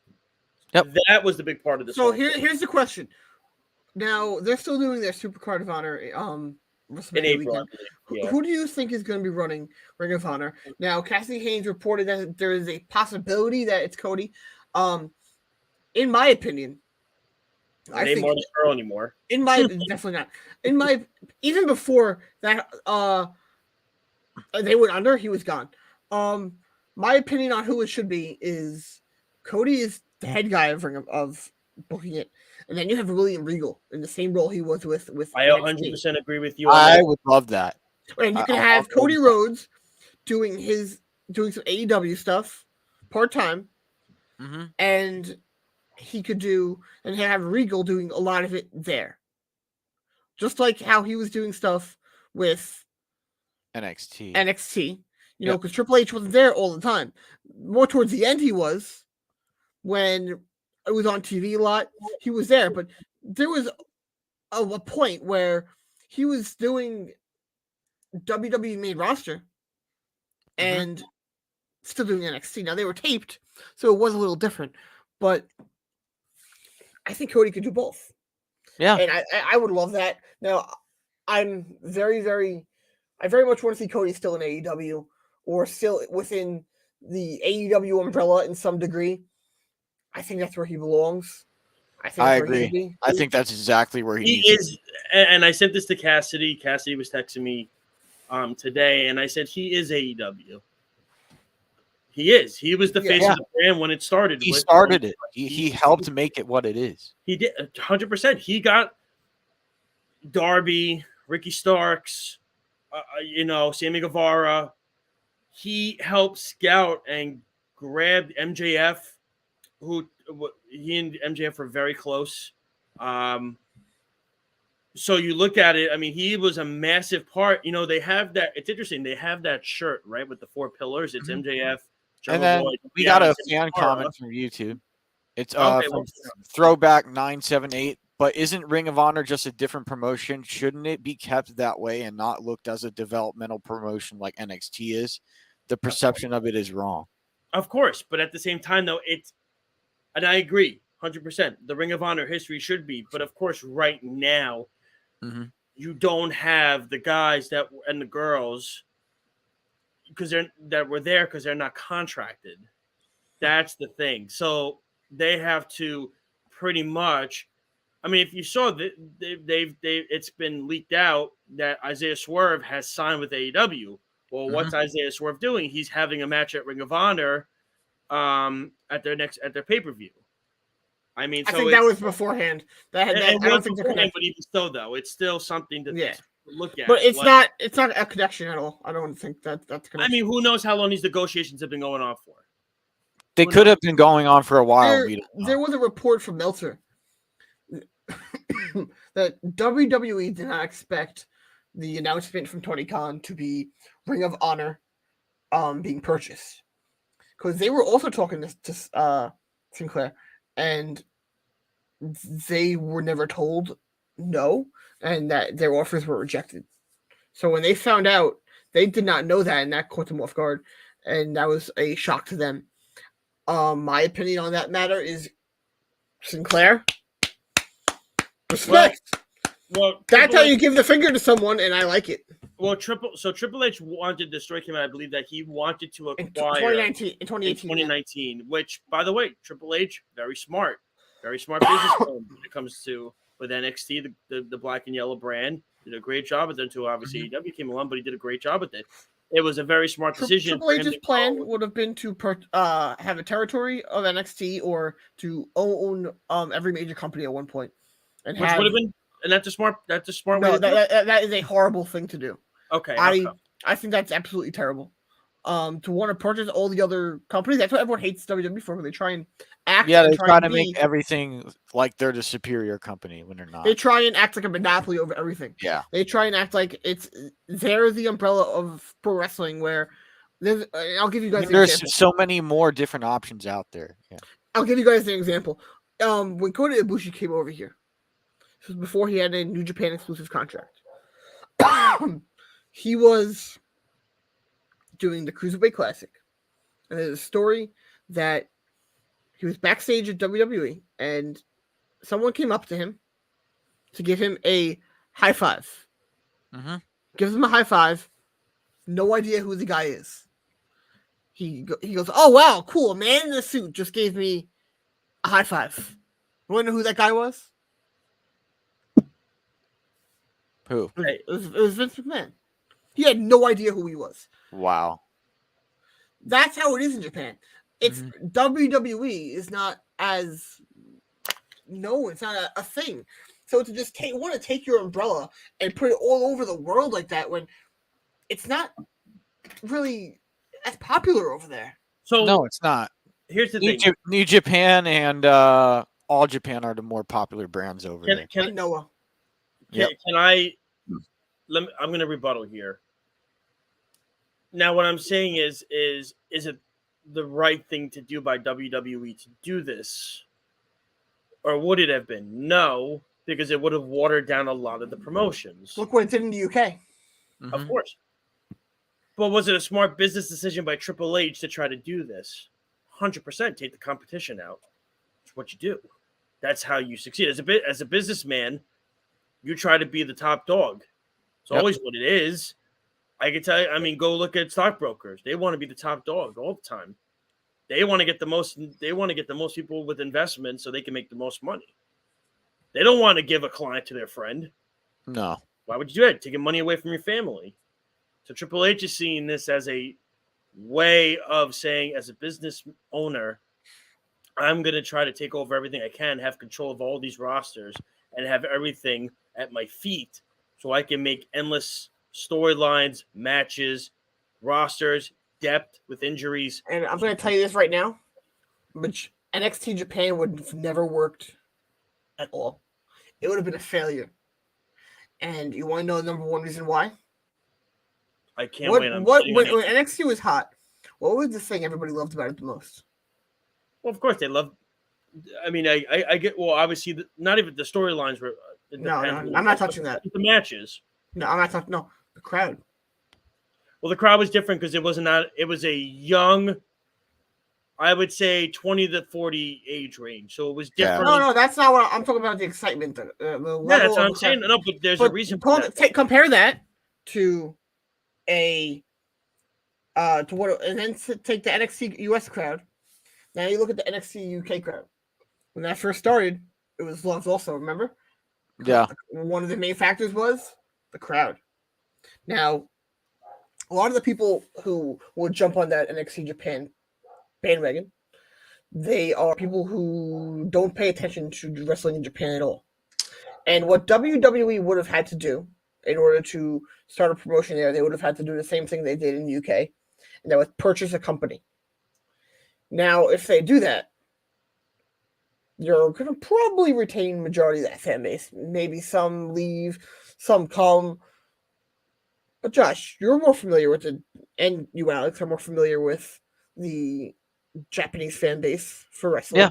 Yep. That was the big part of this. So here's the question. Now, they're still doing their Supercard of Honor in April. Who do you think is going to be running Ring of Honor? Now, Cassidy Haynes reported that there is a possibility that it's Cody. In my opinion, I think Marty Scurll anymore. Definitely not. Even before that, they went under. He was gone. My opinion on who it should be is Cody is the head guy of booking it, and then you have William Regal in the same role he was with. I 100% agree with you. I would love that. And you can have Cody Rhodes doing some AEW stuff part time, and he could have Regal doing a lot of it there, just like how he was doing stuff with NXT. Because Triple H wasn't there all the time. More towards the end, he was. When it was on TV a lot, he was there. But there was a point where he was doing WWE main roster and still doing NXT. Now, they were taped, so it was a little different. But I think Cody could do both. Yeah. And I would love that. Now, I very much want to see Cody still in AEW or still within the AEW umbrella in some degree. I think that's where he belongs. I agree. I think that's exactly where he is. And I sent this to Cassidy. Cassidy was texting me today, and I said he is AEW. He is. He was the face of the brand when it started. He started it. He helped make it what it is. He did 100%. He got Darby, Ricky Starks, Sammy Guevara. He helped scout and grabbed MJF, who he and MJF were very close. So you look at it, I mean, he was a massive part. They have that. It's interesting. They have that shirt, right, with the 4 pillars. It's MJF. And then we got a fan comment from YouTube. It's from Throwback 978. But isn't Ring of Honor just a different promotion? Shouldn't it be kept that way and not looked as a developmental promotion like NXT is? The perception of it is wrong. Of course, but at the same time, though, and I agree 100%. The Ring of Honor history should be, but of course, right now, you don't have the guys and the girls that were there because they're not contracted. That's the thing. So they have to pretty much. I mean, if you saw that it's been leaked out that Isaiah Swerve has signed with AEW. Well, what's Isaiah Swerve doing? He's having a match at Ring of Honor at their pay-per-view. I mean, I think that was beforehand. I don't think but even so, though, it's still something to look at. But it's not a connection at all. I don't think that's a connection. I mean, who knows how long these negotiations have been going on for? They could have been going on for a while. There was a report from Meltzer that WWE did not expect the announcement from Tony Khan to be Ring of Honor being purchased, because they were also talking to Sinclair, and they were never told no, and that their offers were rejected. So when they found out, they did not know that, and that caught them off guard, and that was a shock to them. My opinion on that matter is Sinclair. Respect. Well, that's how you give the finger to someone, and I like it. Well, Triple H wanted to strike him out. I believe that he wanted to acquire in 2019, which, by the way, Triple H, very smart businessman when it comes to with NXT, the black and yellow brand. Did a great job with them too. Obviously, AEW came along, but he did a great job with it. It was a very smart decision. Triple H's plan would have been to have a territory of NXT or to own every major company at one point, which would have been. And that's a smart no, way. That is a horrible thing to do. Okay. I think that's absolutely terrible. To want to purchase all the other companies, that's what everyone hates WWE for. When they try and act. Yeah, they try to make everything like they're the superior company when they're not. They try and act like a monopoly over everything. Yeah. They try and act like they're the umbrella of pro wrestling. Where I'll give you guys. There's so many more different options out there. Yeah. I'll give you guys an example. When Kota Ibushi came over here. This was before he had a New Japan exclusive contract. He was doing the Cruiserweight Classic. And there's a story that he was backstage at WWE and someone came up to him to give him a high five. Gives him a high five. No idea who the guy is. He goes, "Oh, wow, cool. A man in a suit just gave me a high five." You want to know who that guy was? Who? It was Vince McMahon. He had no idea who he was. Wow. That's how it is in Japan. It's WWE is not as it's not a thing. So to just want to take your umbrella and put it all over the world like that when it's not really as popular over there. So no, it's not. Here's the thing: New Japan and All Japan are the more popular brands over there. Can Noah? Can I? I'm going to rebuttal here. Now, what I'm saying is it the right thing to do by WWE to do this, or would it have been? No, because it would have watered down a lot of the promotions. Look what it did in the UK. Of course. But was it a smart business decision by Triple H to try to do this? 100%. Take the competition out. It's what you do. That's how you succeed. As a businessman, you try to be the top dog. It's always what it is. I can tell you, I mean, go look at stockbrokers. They want to be the top dog all the time. They want to get the most people with investments so they can make the most money. They don't want to give a client to their friend. No. Why would you do that? Taking money away from your family. So Triple H is seeing this as a way of saying, as a business owner, I'm going to try to take over everything I can, have control of all these rosters, and have everything at my feet so I can make endless storylines, matches, rosters, depth with injuries. And I'm going to tell you this right now, which NXT Japan would have never worked at all. It would have been a failure. And you want to know the number one reason why? I can't wait. When NXT was hot, what was the thing everybody loved about it the most? Well, of course they love. I mean, I get. Well, obviously, not even the storylines were. No, I'm not touching that. The matches. No, I'm not touching. No, the crowd. Well, the crowd was different because it was a young, I would say 20 to 40 age range. So it was different. No, that's not what I'm talking about. The excitement. The that's what I'm saying. No, but there's a reason for that. Compare that to to what, and then take the NXT US crowd. Now you look at the NXT UK crowd. When that first started, it was loved also, remember? Yeah. One of the main factors was the crowd. Now, a lot of the people who would jump on that NXT Japan bandwagon, they are people who don't pay attention to wrestling in Japan at all. And what WWE would have had to do in order to start a promotion there, they would have had to do the same thing they did in the UK, and that was purchase a company. Now, if they do that, you're going to probably retain majority of that fan base. Maybe some leave, some come. But Josh, you're more familiar with and you, Alex, are more familiar with the Japanese fan base for wrestling. Yeah.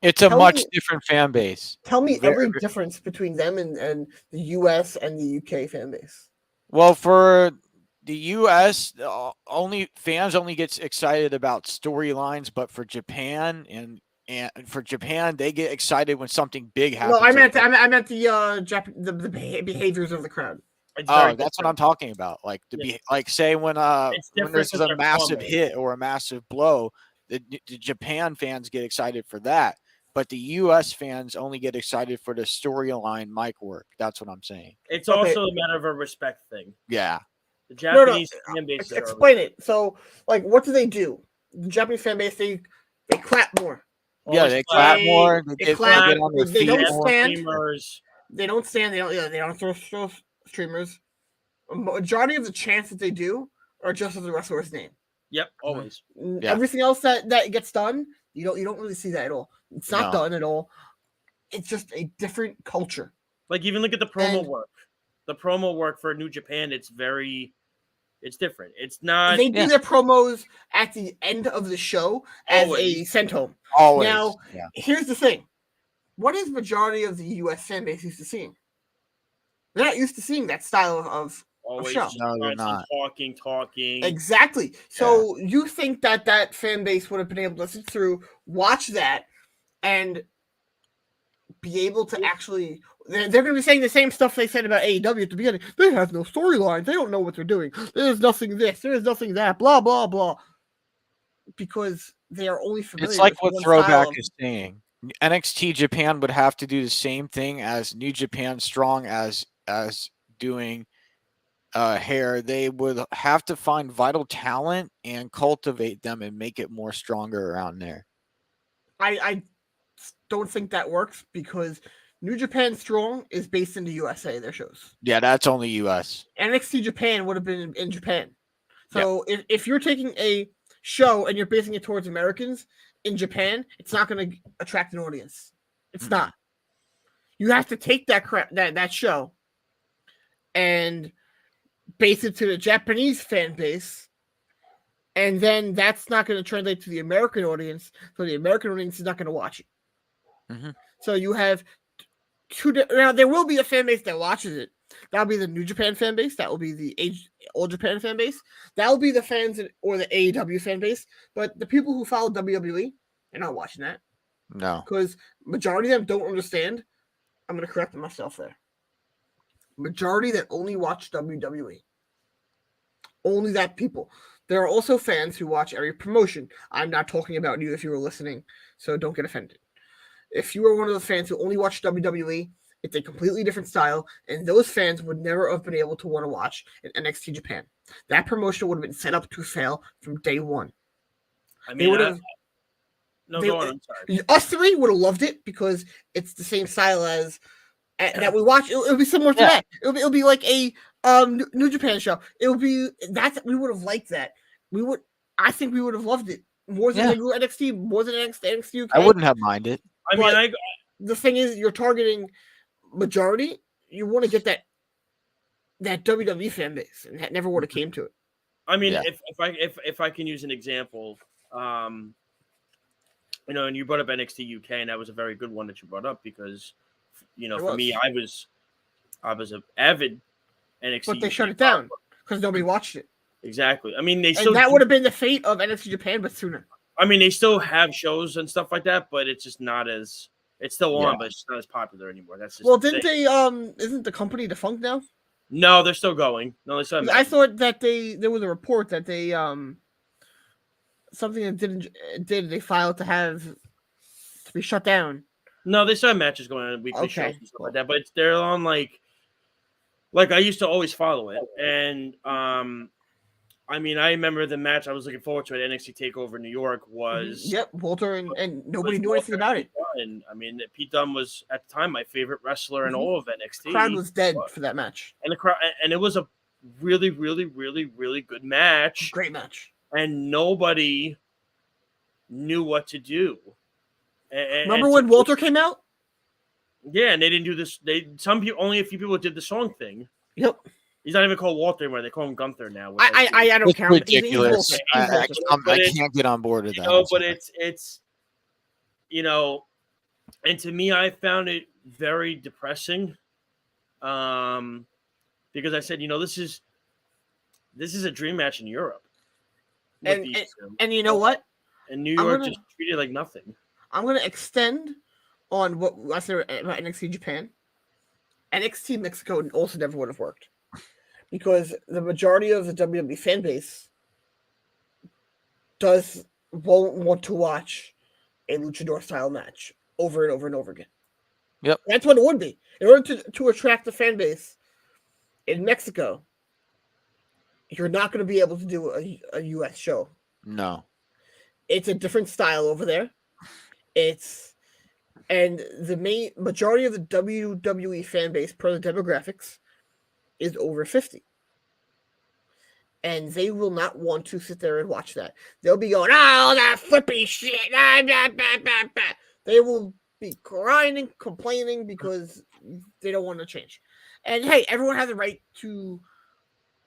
It's a much different fan base. Tell me every difference between them and the US and the UK fan base. Well, for the U.S., fans only get excited about storylines, but for Japan and for Japan, they get excited when something big happens. No, I meant the behaviors of the crowd. That's what I'm talking about. Like say when there's a massive hit or a massive blow, the Japan fans get excited for that, but the U.S. fans only get excited for the storyline mic work. That's what I'm saying. It's also a matter of a respect thing. Yeah. The Japanese fan base. Explain it. So, what do? The Japanese fan base, they clap more. Yeah, they clap more. They clap. They don't stand. They don't stand. They don't throw streamers. A majority of the chants that they do are just as the wrestler's name. Yep, always. Yeah. Everything else that gets done, you don't really see that at all. It's not done at all. It's just a different culture. Like, even look at the promo work. The promo work for New Japan, it's different. It's not. They do their promos at the end of the show as a sent home. Always. Now, here's the thing. What is majority of the U.S. fan base used to seeing? They're not used to seeing that style of show. No, they're not. Talking. Exactly. So you think that fan base would have been able to sit through, watch that, and be able to actually... They're going to be saying the same stuff they said about AEW at the beginning. They have no storylines. They don't know what they're doing. There's nothing this. There's nothing that. Blah, blah, blah. Because they are only familiar with It's like what Throwback is saying. NXT Japan would have to do the same thing as New Japan Strong as doing hair. They would have to find vital talent and cultivate them and make it more stronger around there. I don't think that works because New Japan Strong is based in the USA, their shows. Yeah, that's only US. NXT Japan would have been in Japan. So if you're taking a show and you're basing it towards Americans in Japan, it's not going to attract an audience. It's not. You have to take that show and base it to the Japanese fan base, and then that's not going to translate to the American audience, so the American audience is not going to watch it. Mm-hmm. So you have now there will be a fan base that watches it. That'll be the New Japan fan base. That will be the Old Japan fan base. That will be the fans or the AEW fan base. But the people who follow WWE, they're not watching that. No. Because majority of them don't understand. I'm going to correct myself there. Majority that only watch WWE. Only that people. There are also fans who watch every promotion. I'm not talking about you if you were listening, so don't get offended. If you are one of the fans who only watch WWE, it's a completely different style, and those fans would never have been able to want to watch in NXT Japan. That promotion would have been set up to fail from day one. I They mean, would have. go on. I'm sorry. Us three would have loved it because it's the same style as that we watch. It'll be similar to that. It'll be like a New Japan show. It'll be that we would have liked that. I think we would have loved it more than regular NXT, more than NXT UK. I wouldn't have minded. I mean, the thing is, you're targeting majority. You want to get that WWE fan base, and that never would have came to it. I mean, if I can use an example, and you brought up NXT UK, and that was a very good one that you brought up because, for me, I was an avid NXT, but they shut it down because nobody watched it. Exactly. I mean, that would have been the fate of NXT Japan, but sooner. I mean, they still have shows and stuff like that, but it's just not as it's still on, but it's just not as popular anymore. That's just didn't they? Isn't the company defunct now? No, they're still going. No, they still. I thought that there was a report that they something that they filed to be shut down. No, they still have matches going on, weekly shows and stuff like that, but they're on like I used to always follow it, and I mean, I remember the match I was looking forward to at NXT TakeOver New York was Walter and nobody knew anything about it. And I mean, Pete Dunne was at the time my favorite wrestler in all of NXT. Crowd was dead for that match, and the crowd, and it was a really, really, really, really good match. Great match, and nobody knew what to do. Remember when Walter came out? Yeah, and they didn't do this. Only a few people did the song thing. Yep. He's not even called Walter anymore. They call him Gunther now. I don't care. It's ridiculous. I can't get on board with that. But it's and to me, I found it very depressing. Because I said, this is a dream match in Europe. And you know what? And New York just treated like nothing. I'm gonna extend on what I said about NXT Japan. NXT Mexico also never would have worked. Because the majority of the WWE fan base won't want to watch a luchador style match over and over and over again. Yep. That's what it would be. In order to attract the fan base in Mexico, you're not going to be able to do a US show. No. It's a different style over there. And the majority of the WWE fan base per the demographics is over 50. And they will not want to sit there and watch that. They'll be going, that flippy shit. They will be crying and complaining because they don't want to change. And hey, everyone has a right to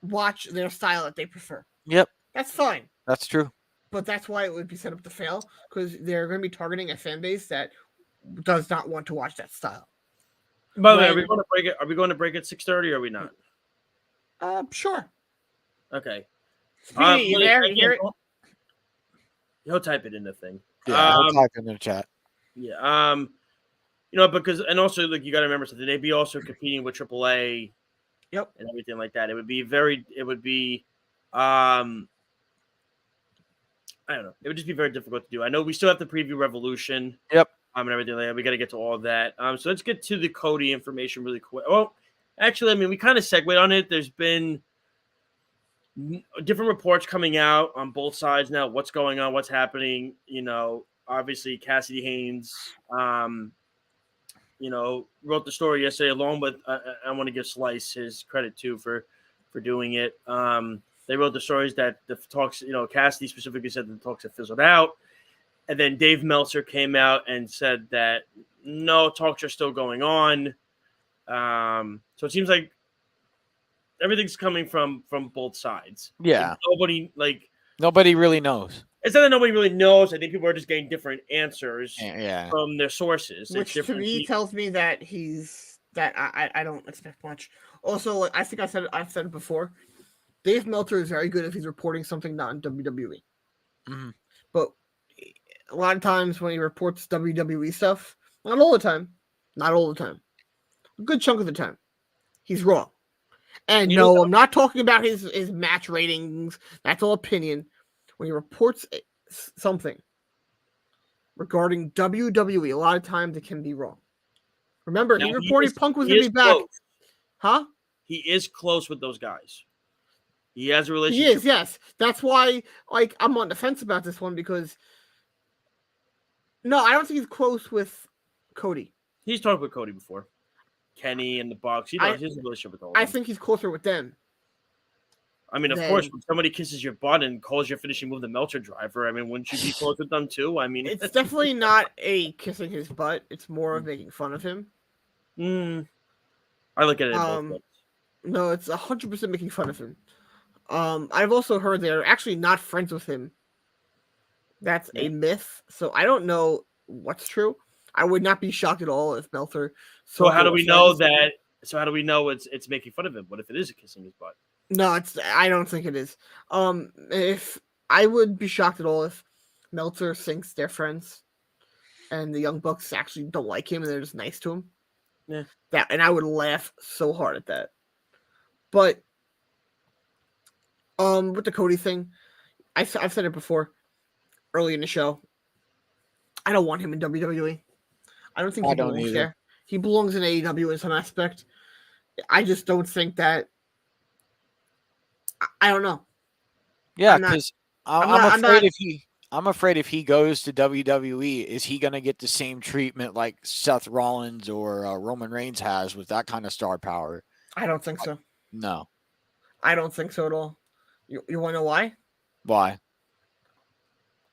watch their style that they prefer. Yep. That's fine. That's true. But that's why it would be set up to fail, because they're going to be targeting a fan base that does not want to watch that style. By the way, are we going to break it? Are we going to break at 6:30 or are we not? Sure. Okay. Speedy, you there? You hear it? He'll type it in the thing. Yeah, I'll type it in the chat. Yeah. Because and also you got to remember something. They'd be also competing with AAA. Yep. And everything like that. It would be I don't know. It would just be very difficult to do. I know we still have to preview Revolution. Yep. And everything like that. We got to get to all of that. So let's get to the Cody information really quick. Well, actually, I mean, we kind of segued on it. There's been different reports coming out on both sides now. What's going on? What's happening? Obviously, Cassidy Haynes, wrote the story yesterday along with, I want to give Slice his credit too for doing it. They wrote the stories that the talks, Cassidy specifically said the talks have fizzled out. And then Dave Meltzer came out and said that no, talks are still going on. So it seems like everything's coming from both sides. Yeah. And nobody really knows. It's not that nobody really knows. I think people are just getting different answers from their sources. Which to me tells me that I don't expect much. Also, I think I've said it before. Dave Meltzer is very good if he's reporting something not in WWE. Mm-hmm. But a lot of times when he reports WWE stuff, not all the time, a good chunk of the time, he's wrong. And no, I'm not talking about his match ratings. That's all opinion. When he reports something regarding WWE, a lot of times it can be wrong. Remember, he reported Punk was going to be back. Close. Huh? He is close with those guys. He has a relationship. He is, yes. That's why, I'm on the fence about this one because no, I don't think he's close with Cody. He's talked with Cody before. Kenny and the Bucks. He knows his relationship with all of them. I think he's closer with them. I mean, of course, when somebody kisses your butt and calls your finishing move the Meltzer driver, I mean, wouldn't you be close with them too? I mean, it's definitely not a kissing his butt. It's more of making fun of him. I look at it both ways. No, it's 100% making fun of him. I've also heard they're actually not friends with him. That's a myth. So I don't know what's true. I would not be shocked at all if Meltzer. So how do we know that? So how do we know it's making fun of him? What if it is a kissing his butt? No, I don't think it is. If I would be shocked at all if Meltzer thinks they're friends, and the Young Bucks actually don't like him and they're just nice to him. Yeah. And I would laugh so hard at that. But with the Cody thing, I've said it before, early in the show. I don't want him in WWE. I don't think he belongs there. He belongs in AEW in some aspect. I just don't think that. I don't know. Yeah, because I'm afraid if he goes to WWE, is he going to get the same treatment like Seth Rollins or Roman Reigns has with that kind of star power? I don't think so. No. I don't think so at all. You want to know why? Why?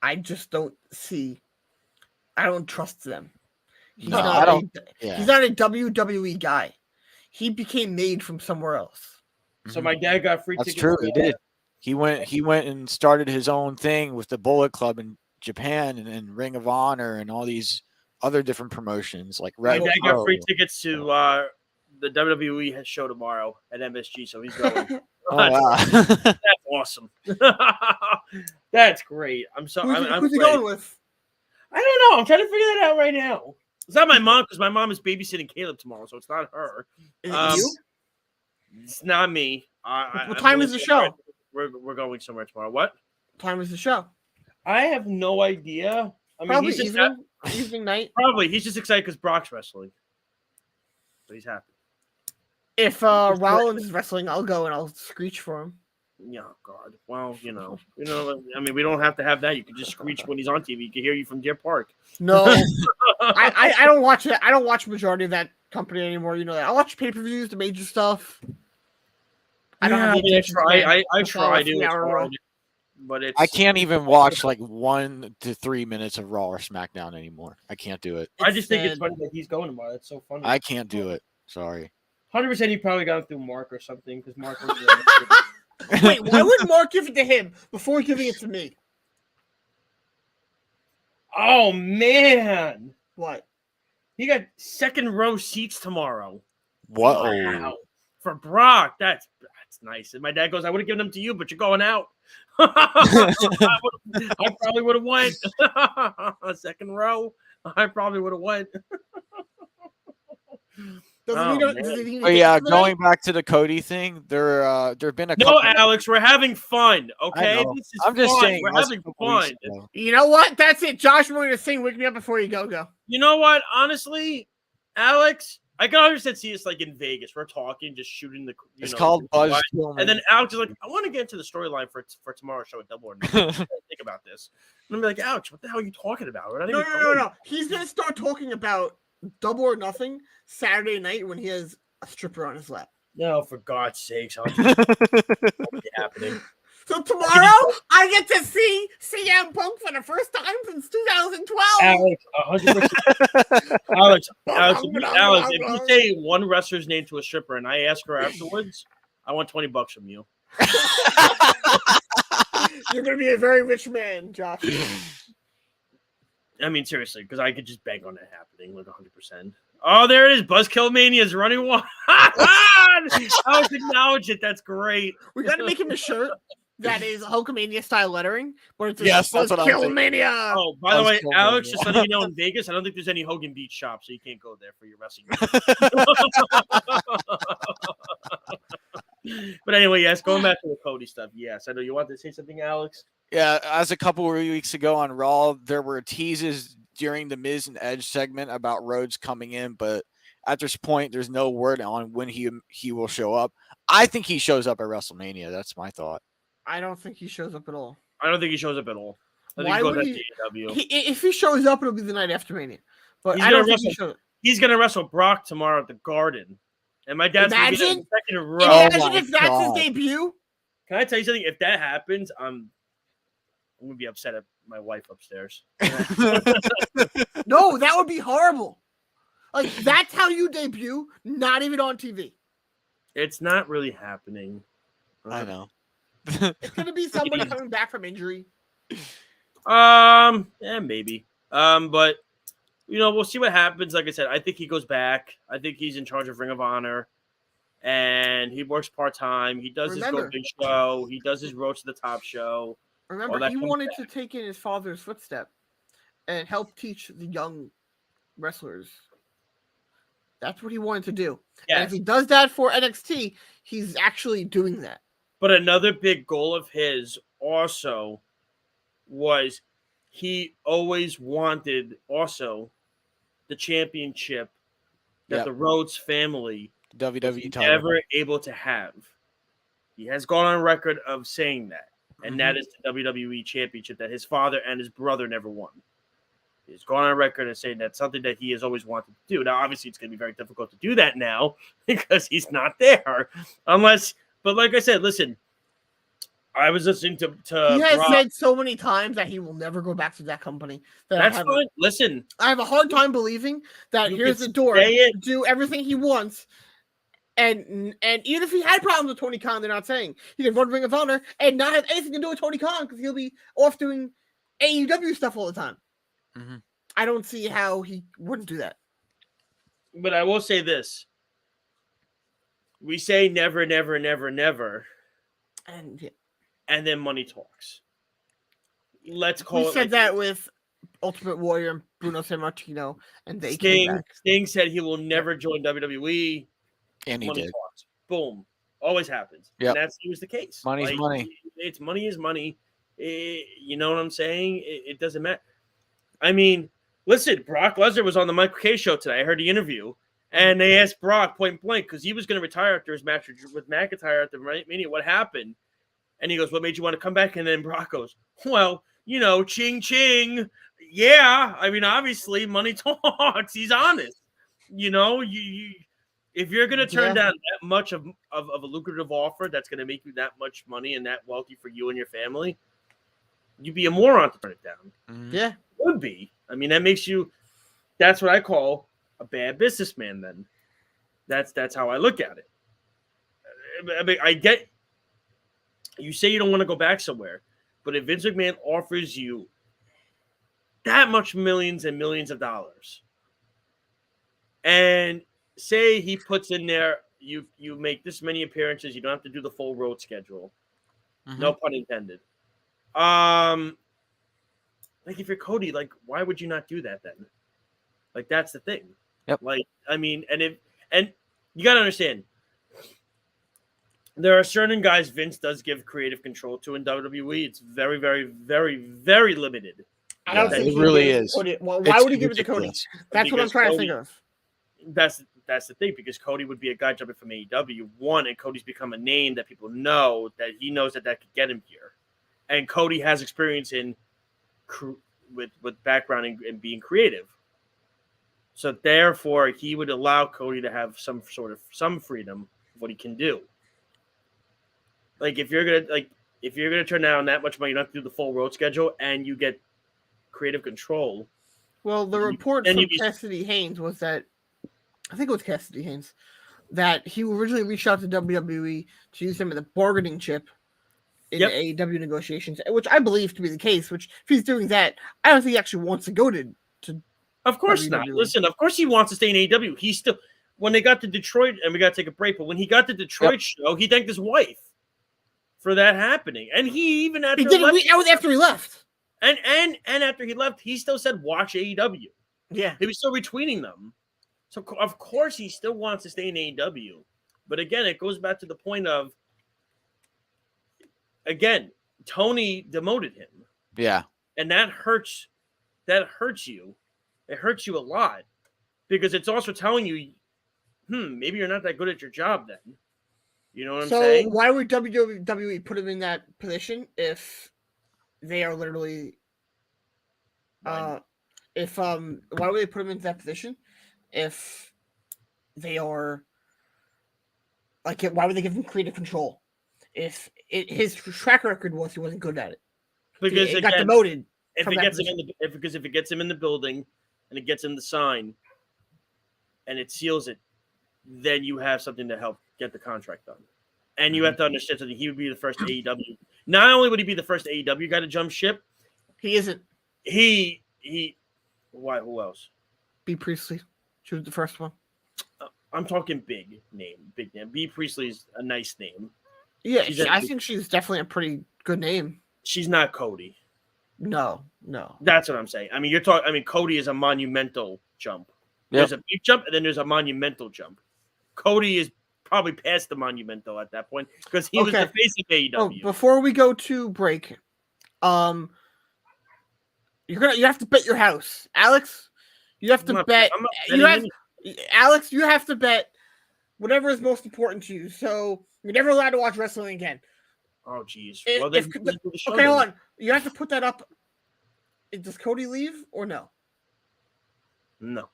I just don't see. I don't trust them. He's No, not I don't. He's not a WWE guy. He became made from somewhere else. So my dad got free That's tickets. true. He did. He went and started his own thing with the Bullet Club in Japan and Ring of Honor and all these other different promotions like My Red dad Pro. got free tickets to the WWE show tomorrow at MSG, so he's going. Oh, wow. That's awesome. That's great. I'm so. Who's he going with? I don't know. I'm trying to figure that out right now. It's not my mom because my mom is babysitting Caleb tomorrow, so it's not her. Is it you? It's not me. What time is the show? We're going somewhere tomorrow. What time is the show? I have no idea. I mean, Probably he's just evening night. Probably he's just excited because Brock's wrestling, so he's happy. If Rollins is wrestling, I'll go and I'll screech for him. Yeah, God. Well, you know. I mean, we don't have to have that. You can just screech when he's on TV. You can hear you from Deer Park. No, I don't watch it. I don't watch majority of that company anymore. You know that. I watch pay-per-views, the major stuff. I don't have the attention span. I try to. Raw. But it's. I can't even watch like 1 to 3 minutes of Raw or SmackDown anymore. I can't do it. I just think it's funny that he's going tomorrow. That's so funny. I can't do it. Sorry. 100% he probably got it through Mark or something because Mark was Wait, why would Mark give it to him before giving it to me? Oh man. What? He got second row seats tomorrow. What? Wow. For Brock. That's nice. And my dad goes, I would have given them to you, but you're going out. I probably would have went. Second row. I probably would have went. Going back to the Cody thing, there have been a couple. No, Alex, we're having fun. Okay, this is I'm just fun. saying, We're having fun. You know what? That's it. Josh, we're gonna sing "Wake Me Up Before You Go." You know what? Honestly, Alex, I can understand. See us like in Vegas. We're talking, just shooting the. It's called Buzz. And then Alex is like, I want to get into the storyline for tomorrow's show at Double or Nothing. Think about this. And I'm like, Alex, what the hell are you talking about? We're not even No. He's gonna start talking about Double or Nothing Saturday night when he has a stripper on his lap. No, for God's sakes, what's happening? So tomorrow I get to see CM Punk for the first time since 2012. Alex, 100%. Alex, if you say one wrestler's name to a stripper and I ask her afterwards, I want $20 from you. You're gonna be a very rich man, Josh. I mean, seriously, because I could just bank on that happening like 100%. Oh, there it is. Buzzkill Mania is running wild. Alex, acknowledge it. That's great. We got to make him a shirt that is Hulkamania style lettering, but it's yes, that's what I'm Buzzkill thinking. Mania. Oh, by the way, Alex, just letting you know, in Vegas, I don't think there's any Hogan Beach shop, so you can't go there for your wrestling. But anyway, yes, going back to the Cody stuff. Yes, I know you wanted to say something, Alex. Yeah, as a couple of weeks ago on Raw, there were teases during the Miz and Edge segment about Rhodes coming in, but at this point, there's no word on when he will show up. I think he shows up at WrestleMania. That's my thought. I don't think he shows up at all. I don't think he shows up at all. Why would he? AEW. If he shows up, it'll be the night after Mania. But He's I don't gonna think he wrestle- shows. He's going to wrestle Brock tomorrow at the Garden. And my dad's going to be there Imagine, the second in a row. imagine if that's his debut. Can I tell you something? If that happens, I'm going to be upset at my wife upstairs. No, that would be horrible. Like, that's how you debut, not even on TV. It's not really happening. I know. It's going to be somebody coming back from injury. Yeah, maybe. But we'll see what happens. Like I said, I think he goes back. I think he's in charge of Ring of Honor, and he works part-time. He does his Go Big show. He does his Road to the Top show. Remember, he wanted to take in his father's footstep and help teach the young wrestlers. That's what he wanted to do. Yes. And if he does that for NXT, he's actually doing that. But another big goal of his also was he always wanted also the championship that the Rhodes family WWE was title. never able to have. He has gone on record of saying that, and that is the WWE championship that his father and his brother never won. He's gone on record as saying that's something that he has always wanted to do. Now, obviously, it's going to be very difficult to do that now because he's not there. But like I said, listen, I was listening to he has Brock. said so many times that he will never go back to that company. That's fine. Listen, I have a hard time believing that You here's can the door say it. to do everything he wants. And even if he had problems with Tony Khan, they're not saying he can run Ring of Honor and not have anything to do with Tony Khan because he'll be off doing AEW stuff all the time. Mm-hmm. I don't see how he wouldn't do that. But I will say this. We say never, never, never, never. And then money talks. Let's call We it said like that this. with Ultimate Warrior and Bruno Sammartino, and they came back. Sting said he will never join WWE. And he money did. talks. Boom. Always happens. Yep. And was the case. Money's money. It's money is money. You know what I'm saying? It doesn't matter. I mean, listen, Brock Lesnar was on the Michael K show today. I heard the interview. And they asked Brock point blank because he was going to retire after his match with McIntyre at the Mania. What happened? And he goes, what made you want to come back? And then Brock goes, well, ching, ching. Yeah. I mean, obviously, money talks. He's honest. If you're going to turn down that much of a lucrative offer that's going to make you that much money and that wealthy for you and your family, you'd be a moron to turn it down. Yeah. Would be. I mean, that makes you – that's what I call a bad businessman then. That's how I look at it. I mean, I get – you say you don't want to go back somewhere, but if Vince McMahon offers you that much millions and millions of dollars and say he puts in there you make this many appearances, you don't have to do the full road schedule. No pun intended. Like if you're Cody, like why would you not do that then? Like that's the thing. Yep. Like I mean, and you got to understand, there are certain guys Vince does give creative control to in WWE. It's very, very, very, very limited. I don't think it really is. Well, why would he give it to Cody? That's what I'm trying to think of. That's the thing, because Cody would be a guy jumping from AEW. One, and Cody's become a name that people know, that he knows that could get him here. And Cody has experience in with background and being creative. So therefore, he would allow Cody to have some freedom of what he can do. Like if you're gonna turn down that much money, you don't have to do the full road schedule, and you get creative control. Well, the report from Cassidy Haynes was that, I think it was Cassidy Haynes, that he originally reached out to WWE to use him as a bargaining chip in the AEW negotiations, which I believe to be the case. Which if he's doing that, I don't think he actually wants to go to. Of course not. Listen, of course he wants to stay in AEW. He's still, when they got to Detroit, and we got to take a break, but when he got to Detroit show, he thanked his wife for that happening. And he even after after he left. And after he left, he still said, watch AEW. Yeah. He was still retweeting them. So of course he still wants to stay in AEW. But again, it goes back to the point of, again, Tony demoted him. Yeah. And that hurts you. It hurts you a lot because it's also telling you, maybe you're not that good at your job then. You know what I'm saying? So why would WWE put him in that position if they are literally why would they put him into that position if they are like, why would they give him creative control if his track record was he wasn't good at it? Because he again, got demoted. If it gets him in the building and it gets him the sign and it seals it, then you have something to help get the contract done. And you have to understand something. He would be the first AEW. Not only would he be the first AEW guy to jump ship, he isn't. Why? Who else? B. Priestley. She was the first one. I'm talking big name. B. Priestley's a nice name. Yeah, I think she's definitely a pretty good name. She's not Cody. No. That's what I'm saying. I mean, Cody is a monumental jump. Yep. There's a big jump, and then there's a monumental jump. Cody is probably past the monumental at that point because he was the face of AEW. Oh, before we go to break, you have to bet your house, Alex. You have to bet. Alex, you have to bet whatever is most important to you. So you're never allowed to watch wrestling again. Oh, geez. Okay, hold on. You have to put that up. Does Cody leave or no? No.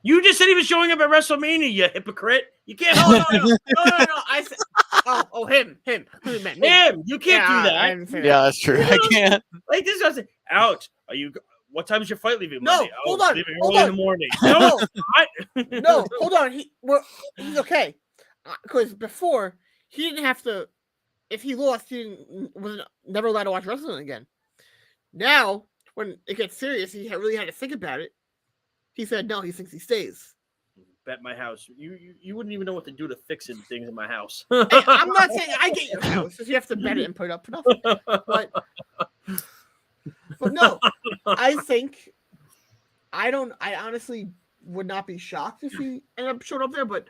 You just said he was showing up at WrestleMania, you hypocrite. You can't hold on. No. I said, him. Him. You can't do that. Yeah, that's true. I can't. Like this doesn't. Alex, what time is your flight leaving Monday? Hold on. Leaving early in the morning. No, hold on. He's okay. Because before he didn't have to. If he lost, he was never allowed to watch wrestling again. Now, when it gets serious, he really had to think about it. He said no. He thinks he stays. Bet my house. You wouldn't even know what to do to fix things in my house. Hey, I'm not saying I get your house. You have to bet it and put it up for nothing. But no, I honestly would not be shocked if he ended up showing up there. But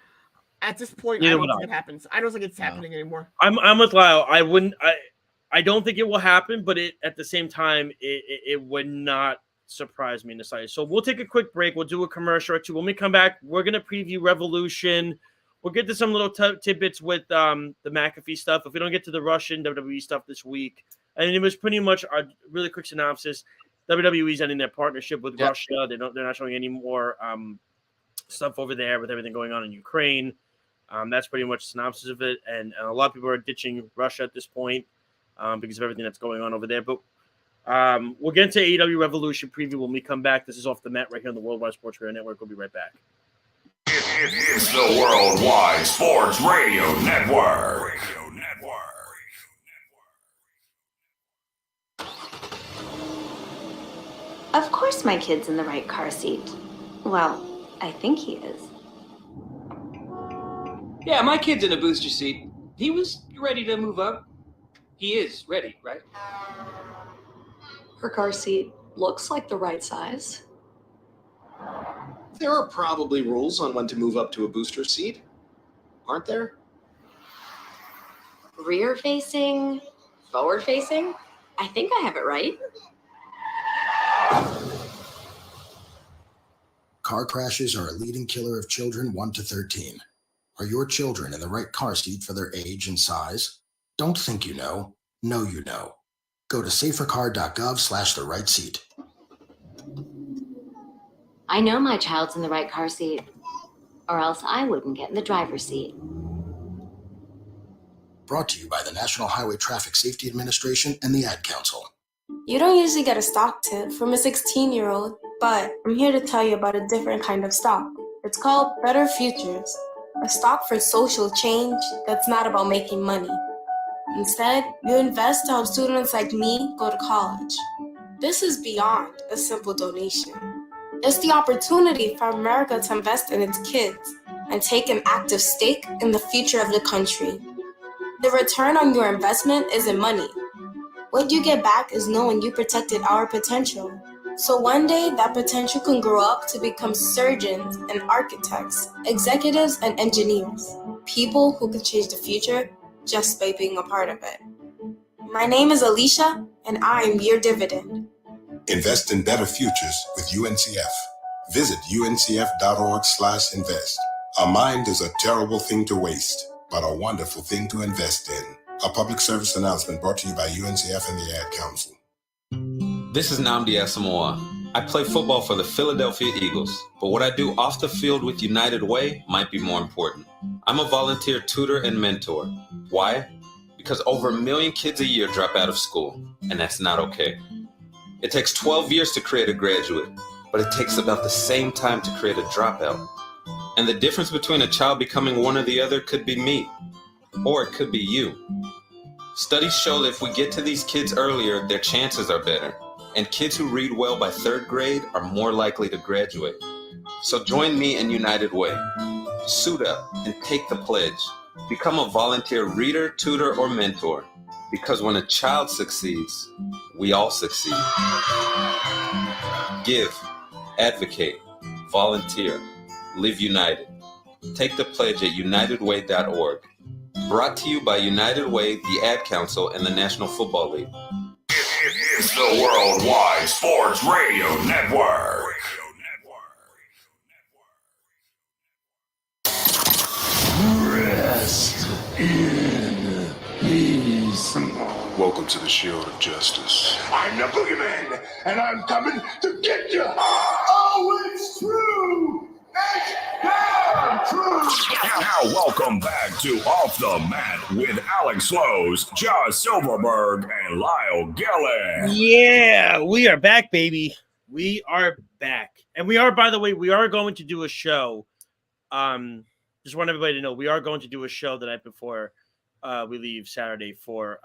at this point, I don't think it happens. I don't think it's happening anymore. I'm with Lyle. I don't think it will happen, but at the same time, it would not surprise me in the slightest. So we'll take a quick break. We'll do a commercial or two. When we come back, we're going to preview Revolution. We'll get to some little tidbits with the McAfee stuff. If we don't get to the Russian WWE stuff this week, and it was pretty much a really quick synopsis. WWE's ending their partnership with Russia. They're not showing any more stuff over there with everything going on in Ukraine. That's pretty much the synopsis of it. And a lot of people are ditching Russia at this point because of everything that's going on over there. But we'll get into AEW Revolution preview when we come back. This is Off the Mat right here on the Worldwide Sports Radio Network. We'll be right back. It's the Worldwide Sports Radio Network. Of course my kid's in the right car seat. Well, I think he is. Yeah, my kid's in a booster seat. He was ready to move up. He is ready, right? Her car seat looks like the right size. There are probably rules on when to move up to a booster seat, aren't there? Rear facing, forward facing. I think I have it right. Car crashes are a leading killer of children 1 to 13. Are your children in the right car seat for their age and size? Don't think you know. Know you know. Go to safercar.gov/the-right-seat. I know my child's in the right car seat, or else I wouldn't get in the driver's seat. Brought to you by the National Highway Traffic Safety Administration and the Ad Council. You don't usually get a stock tip from a 16-year-old, but I'm here to tell you about a different kind of stock. It's called Better Futures, a stock for social change that's not about making money. Instead, you invest to help students like me go to college. This is beyond a simple donation. It's the opportunity for America to invest in its kids and take an active stake in the future of the country. The return on your investment isn't money. What you get back is knowing you protected our potential. So one day, that potential can grow up to become surgeons and architects, executives and engineers, people who can change the future just by being a part of it. My name is Alicia, and I'm your dividend. Invest in better futures with UNCF. Visit uncf.org/invest. A mind is a terrible thing to waste, but a wonderful thing to invest in. A public service announcement brought to you by UNCF and the Ad Council. This is Nnamdi Asamoah. I play football for the Philadelphia Eagles, but what I do off the field with United Way might be more important. I'm a volunteer tutor and mentor. Why? Because over 1 million kids a year drop out of school, and that's not okay. It takes 12 years to create a graduate, but it takes about the same time to create a dropout. And the difference between a child becoming one or the other could be me, or it could be you. Studies show that if we get to these kids earlier, their chances are better. And kids who read well by 3rd grade are more likely to graduate. So join me in United Way. Suit up and take the pledge. Become a volunteer reader, tutor, or mentor. Because when a child succeeds, we all succeed. Give, advocate, volunteer, live united. Take the pledge at unitedway.org. Brought to you by United Way, the Ad Council, and the National Football League. It's the Worldwide Sports Radio Network. Rest in peace. Welcome to the Shield of Justice. I'm the Boogeyman, and I'm coming to get you. Oh, it's true. It's damn true. Now, welcome back to Off the Mat with Alex Slows, Josh Silverberg, and Lyle Gillen. Yeah, we are back, baby. We are back. And we are, by the way, we are going to do a show. Just want everybody to know we are going to do a show the night before we leave Saturday for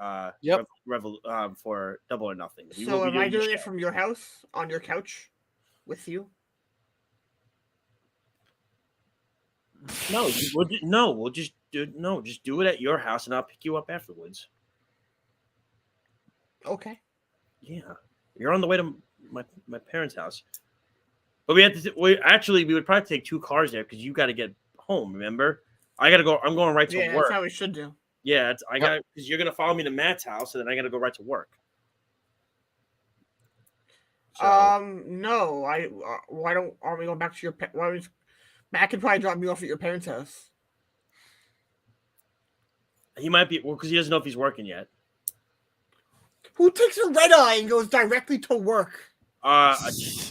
for Double or Nothing. So am I doing it from your house on your couch with you? No, we'll just do it at your house, and I'll pick you up afterwards. Okay. Yeah, you're on the way to my parents' house, but we have to. We would probably take 2 cars there because you got to get home. Remember, I got to go. I'm going right to work. That's how we should do. Yeah, I got because you're gonna follow me to Matt's house, and then I got to go right to work. So, no, why aren't we going back to your? Matt can probably drop me off at your parents' house. He might be because he doesn't know if he's working yet. Who takes a red eye and goes directly to work?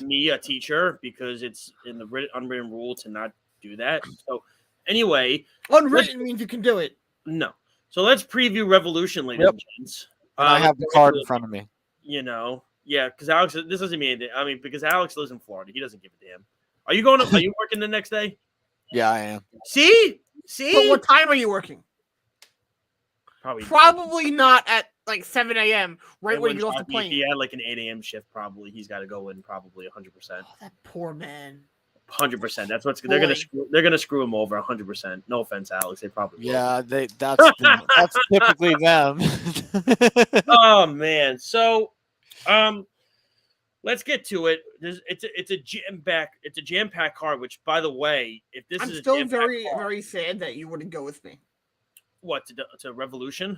Me, a teacher, because it's in the unwritten rule to not do that. So, anyway, unwritten means you can do it. No. So let's preview Revolution, ladies and gents. I have the card in front of me. You know, yeah, because Alex, this doesn't mean anything. I mean, because Alex lives in Florida, he doesn't give a damn. Are you going? Are you working the next day? Yeah, I am. See. But what time are you working? Probably not at like 7 a.m. Right when you get off the plane. He had like an 8 a.m. shift. Probably he's got to go in. Probably 100%. That poor man. 100%. That's what's they're gonna screw him over 100%. No offense, Alex. They probably will. Yeah. That's typically them. Oh man. So, let's get to it. It's a jam-packed card. Which, by the way, if this I'm is still very very sad that you wouldn't go with me. What to Revolution?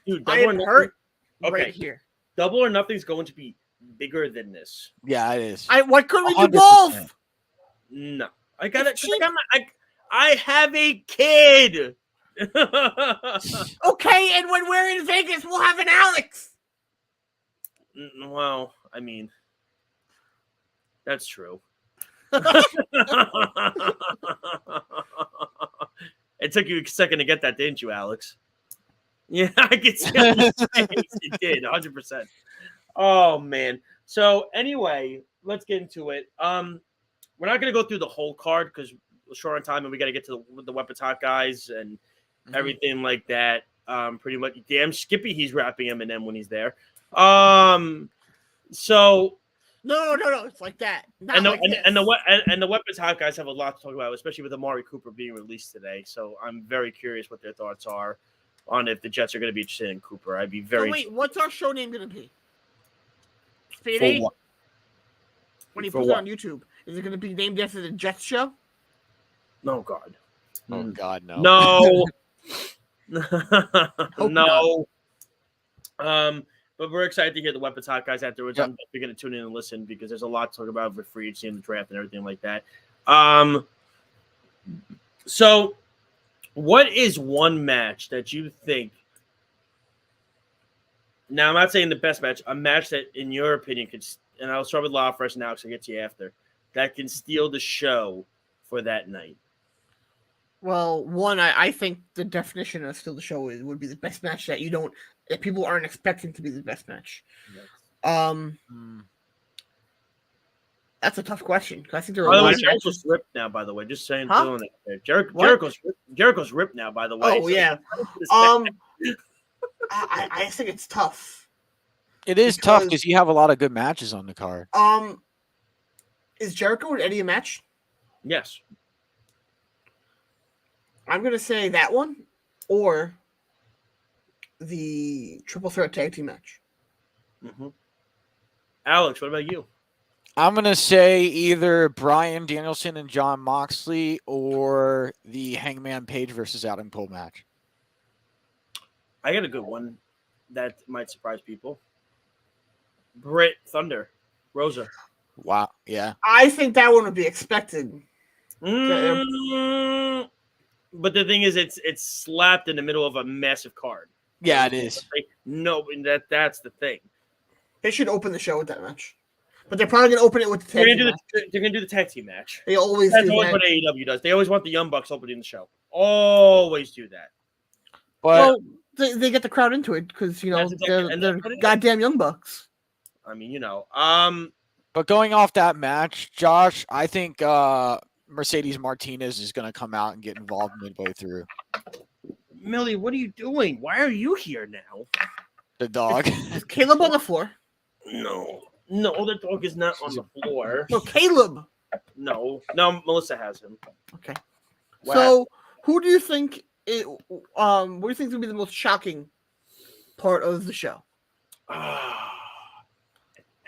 Dude, I am hurt. Right here. Double or Nothing's going to be bigger than this. Yeah, it is. Why couldn't we do both? No, I have a kid. Okay, and when we're in Vegas, we'll have an Alex. Well, I mean, that's true. It took you a second to get that, didn't you, Alex? Yeah, I can see it did, 100%. Oh man. So anyway, let's get into it. We're not gonna go through the whole card because we're short on time and we got to get to the Weapons Hot guys and everything like that. Pretty much. Damn, Skippy, he's rapping Eminem when he's there. So. No, it's like that. And the Weapons Hot guys have a lot to talk about, especially with Amari Cooper being released today. So I'm very curious what their thoughts are on if the Jets are going to be interested in Cooper. I'd be very. Wait, what's our show name going to be? Speedy? when he For puts what? it on YouTube? Is it going to be named after the Jets show? No, God. Oh God, no. No. Hope No. But we're excited to hear the Weapons Hot Guys afterwards. I'm definitely going to tune in and listen because there's a lot to talk about with free agency and the draft and everything like that. So what is one match that you think? Now, I'm not saying the best match, a match that, in your opinion, could, and I'll start with Lyle first and Alex, I'll get to you after, that can steal the show for that night. Well, one, I think the definition of steal the show would be the best match that people aren't expecting to be the best match. That's a tough question. I think there are a lot of Jericho's matches. ripped now, by the way. Just saying. Huh? Jericho's ripped now, by the way. Oh, So- yeah. I think it's tough. It is tough because you have a lot of good matches on the card. Is Jericho and Eddie a match? Yes. I'm going to say that one or the triple threat tag team match. Mm-hmm. Alex, what about you? I'm going to say either Bryan Danielson and Jon Moxley or the Hangman Page versus Adam Cole match. I got a good one that might surprise people. Britt Thunder, Rosa. Wow. Yeah. I think that one would be expected. But the thing is, it's slapped in the middle of a massive card. Yeah, it is. No, that's the thing. They should open the show with that match. But they're probably going to open it with the tag team match. They're going to do the tag team match. They always That's do always that. what AEW does. They always want the Young Bucks opening the show. Always do that. But they get the crowd into it because, That's exactly- and they're that's what it is. goddamn Young Bucks. I mean, But going off that match, Josh, I think Mercedes Martinez is going to come out and get involved midway through. Millie, what are you doing? Why are you here now? The dog. Is Caleb on the floor? No, the dog is not on the floor. No, Caleb. No, Melissa has him. Okay. Wow. So, who do you think? What do you think is gonna be the most shocking part of the show?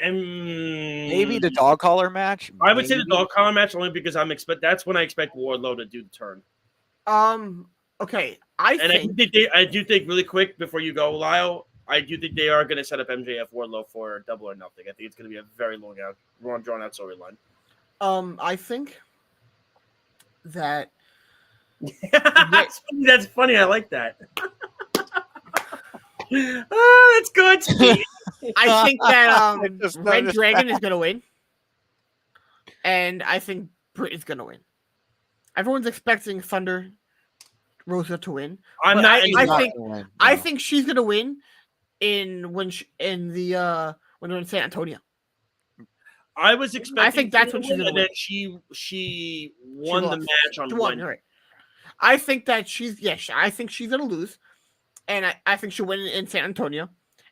Maybe the dog collar match. I would say the Maybe. dog collar match only because that's when I expect Wardlow to do the turn. Okay. I do think really quick before you go, Lyle. I do think they are going to set up MJF Wardlow for Double or Nothing. I think it's going to be a very drawn out storyline. I think that that's funny. I like that. Oh, that's good. I think that Red Dragon is gonna win, and I think Britt is gonna win. Everyone's expecting Thunder Rosa to win. I'm but not. I think she's gonna win when they're in San Antonio. I was expecting. I think that's when she's gonna and win. then she won the lost. match on She won, Wednesday. right. I think that I think she's gonna lose, and I think she'll win in San Antonio,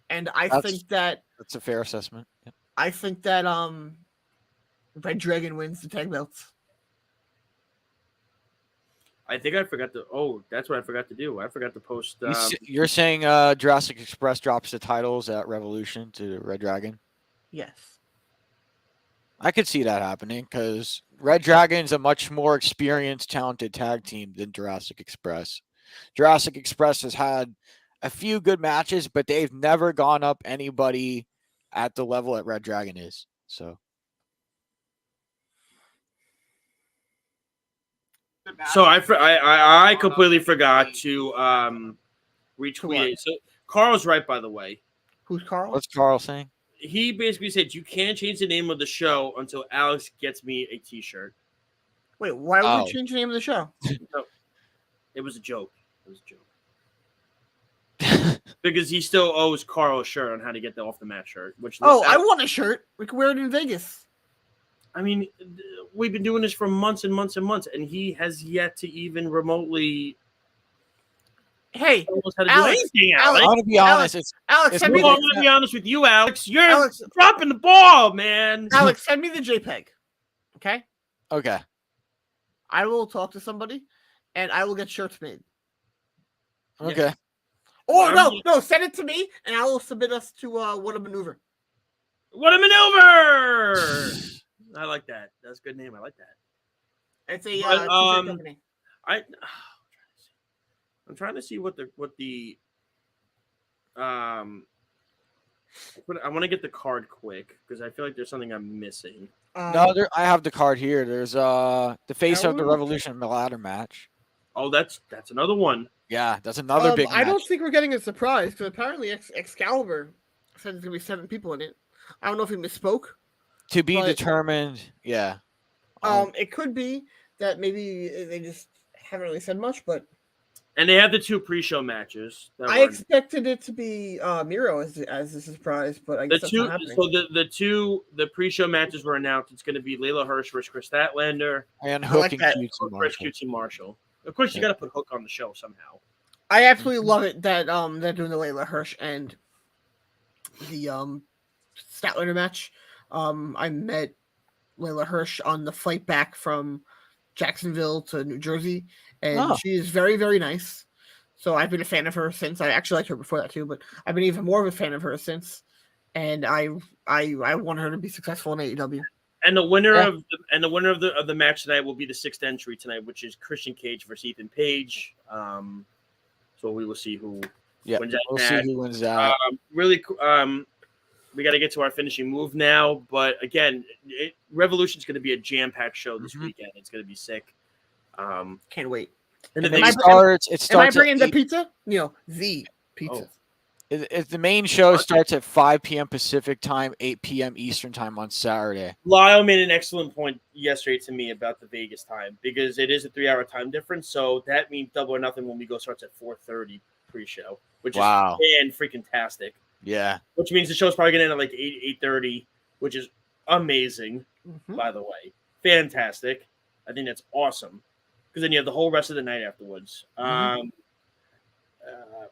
and think that that's a fair assessment. Yeah. I think that Red Dragon wins the tag belts. I think I forgot to. Oh, that's what I forgot to do. I forgot to post. You're saying Jurassic Express drops the titles at Revolution to Red Dragon? Yes. I could see that happening because Red Dragon's a much more experienced, talented tag team than Jurassic Express. Jurassic Express has had a few good matches, but they've never gone up anybody at the level that Red Dragon is. So I completely forgot to retweet it. So Carl's right, by the way. Who's Carl? What's Carl saying? He basically said you can't change the name of the show until Alex gets me a T-shirt. Wait, why would we change the name of the show? No, it was a joke. It was a joke. Because he still owes Carl a shirt on how to get the off the mat shirt. I want a shirt. We can wear it in Vegas. I mean, we've been doing this for months and months and months, and he has yet to even remotely. Hey, Alex, I'm gonna be honest. Alex, I'm going to be honest with you, Alex. You're dropping the ball, man. Alex, send me the JPEG. Okay. Okay. I will talk to somebody, and I will get shirts made. Okay. Or no, send it to me, and I will submit us to What a Maneuver. What a maneuver! I like that. That's a good name. I like that. It's a But, t-shirt company. I'm trying to see what the I want to get the card quick because I feel like there's something I'm missing. No, I have the card here. There's the face of the Elwood? Revolution ladder match. Oh, that's another one. Yeah, that's another big match. I don't think we're getting a surprise because apparently Excalibur said there's gonna be 7 people in it. I don't know if he misspoke. To be but, determined. Yeah. It could be that maybe they just haven't really said much, but And they have the 2 pre-show matches. I expected it to be Miro as a surprise, but I guess that's not happening. So the pre-show matches were announced. It's going to be Layla Hirsch versus Chris Statlander and Hook and QT Marshall. Of course, you got to put Hook on the show somehow. I absolutely love it that they're doing the Layla Hirsch and the Statlander match. I met Layla Hirsch on the flight back from Jacksonville to New Jersey, and she is very, very nice. So I've been a fan of her since. I actually liked her before that too, but I've been even more of a fan of her since. And I want her to be successful in AEW. And the winner of the match tonight will be the 6th entry tonight, which is Christian Cage versus Ethan Page. So we will see who wins that match. See who wins that. We got to get to our finishing move now, but again, Revolution's going to be a jam-packed show this weekend. It's going to be sick. Can't wait. And am I bringing the pizza? The pizza. The main show starts at 5 p.m. Pacific time, 8 p.m. Eastern time on Saturday. Lyle made an excellent point yesterday to me about the Vegas time because it is a 3-hour time difference. So that means Double or Nothing when we go starts at 4:30 pre-show, which is freaking-tastic. Yeah. Which means the show's probably going to end at like 8:30, which is amazing, by the way. Fantastic. I think that's awesome because then you have the whole rest of the night afterwards.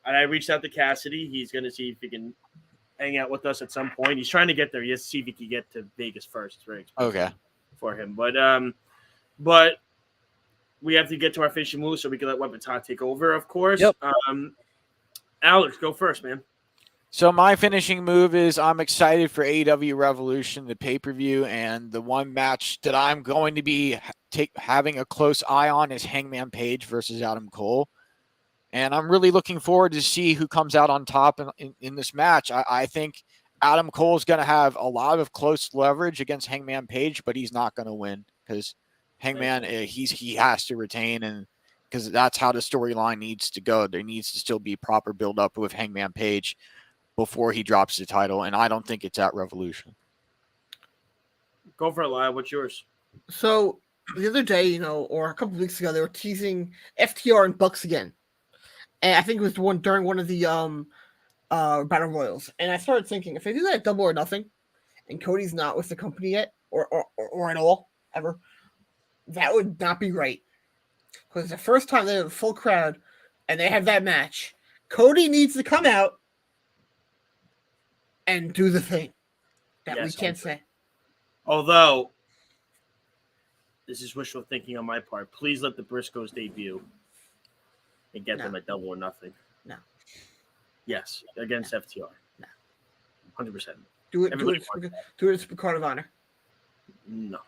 And I reached out to Cassidy. He's going to see if he can hang out with us at some point. He's trying to get there. He has to see if he can get to Vegas first. It's very expensive for him. But we have to get to our finishing move so we can let Weapon Todd take over, of course. Yep. Alex, go first, man. So my finishing move is I'm excited for AEW Revolution, the pay-per-view, and the one match that I'm going to be having a close eye on is Hangman Page versus Adam Cole. And I'm really looking forward to see who comes out on top in this match. I think Adam Cole is going to have a lot of close leverage against Hangman Page, but he's not going to win because Hangman, he has to retain, and because that's how the storyline needs to go. There needs to still be proper build-up with Hangman Page before he drops the title, and I don't think it's at Revolution. Go for it, Lyle. What's yours? So the other day, or a couple of weeks ago, they were teasing FTR and Bucks again. And I think it was during one of the Battle Royals. And I started thinking, if they do that at Double or Nothing, and Cody's not with the company yet, or at all, ever, that would not be right. Because the first time they have a full crowd, and they have that match, Cody needs to come out and do the thing that we can't say. Although, this is wishful thinking on my part. Please let the Briscoes debut and get them at Double or Nothing. No. Yes, against FTR. No. 100%. Do it as the Card of Honor. No.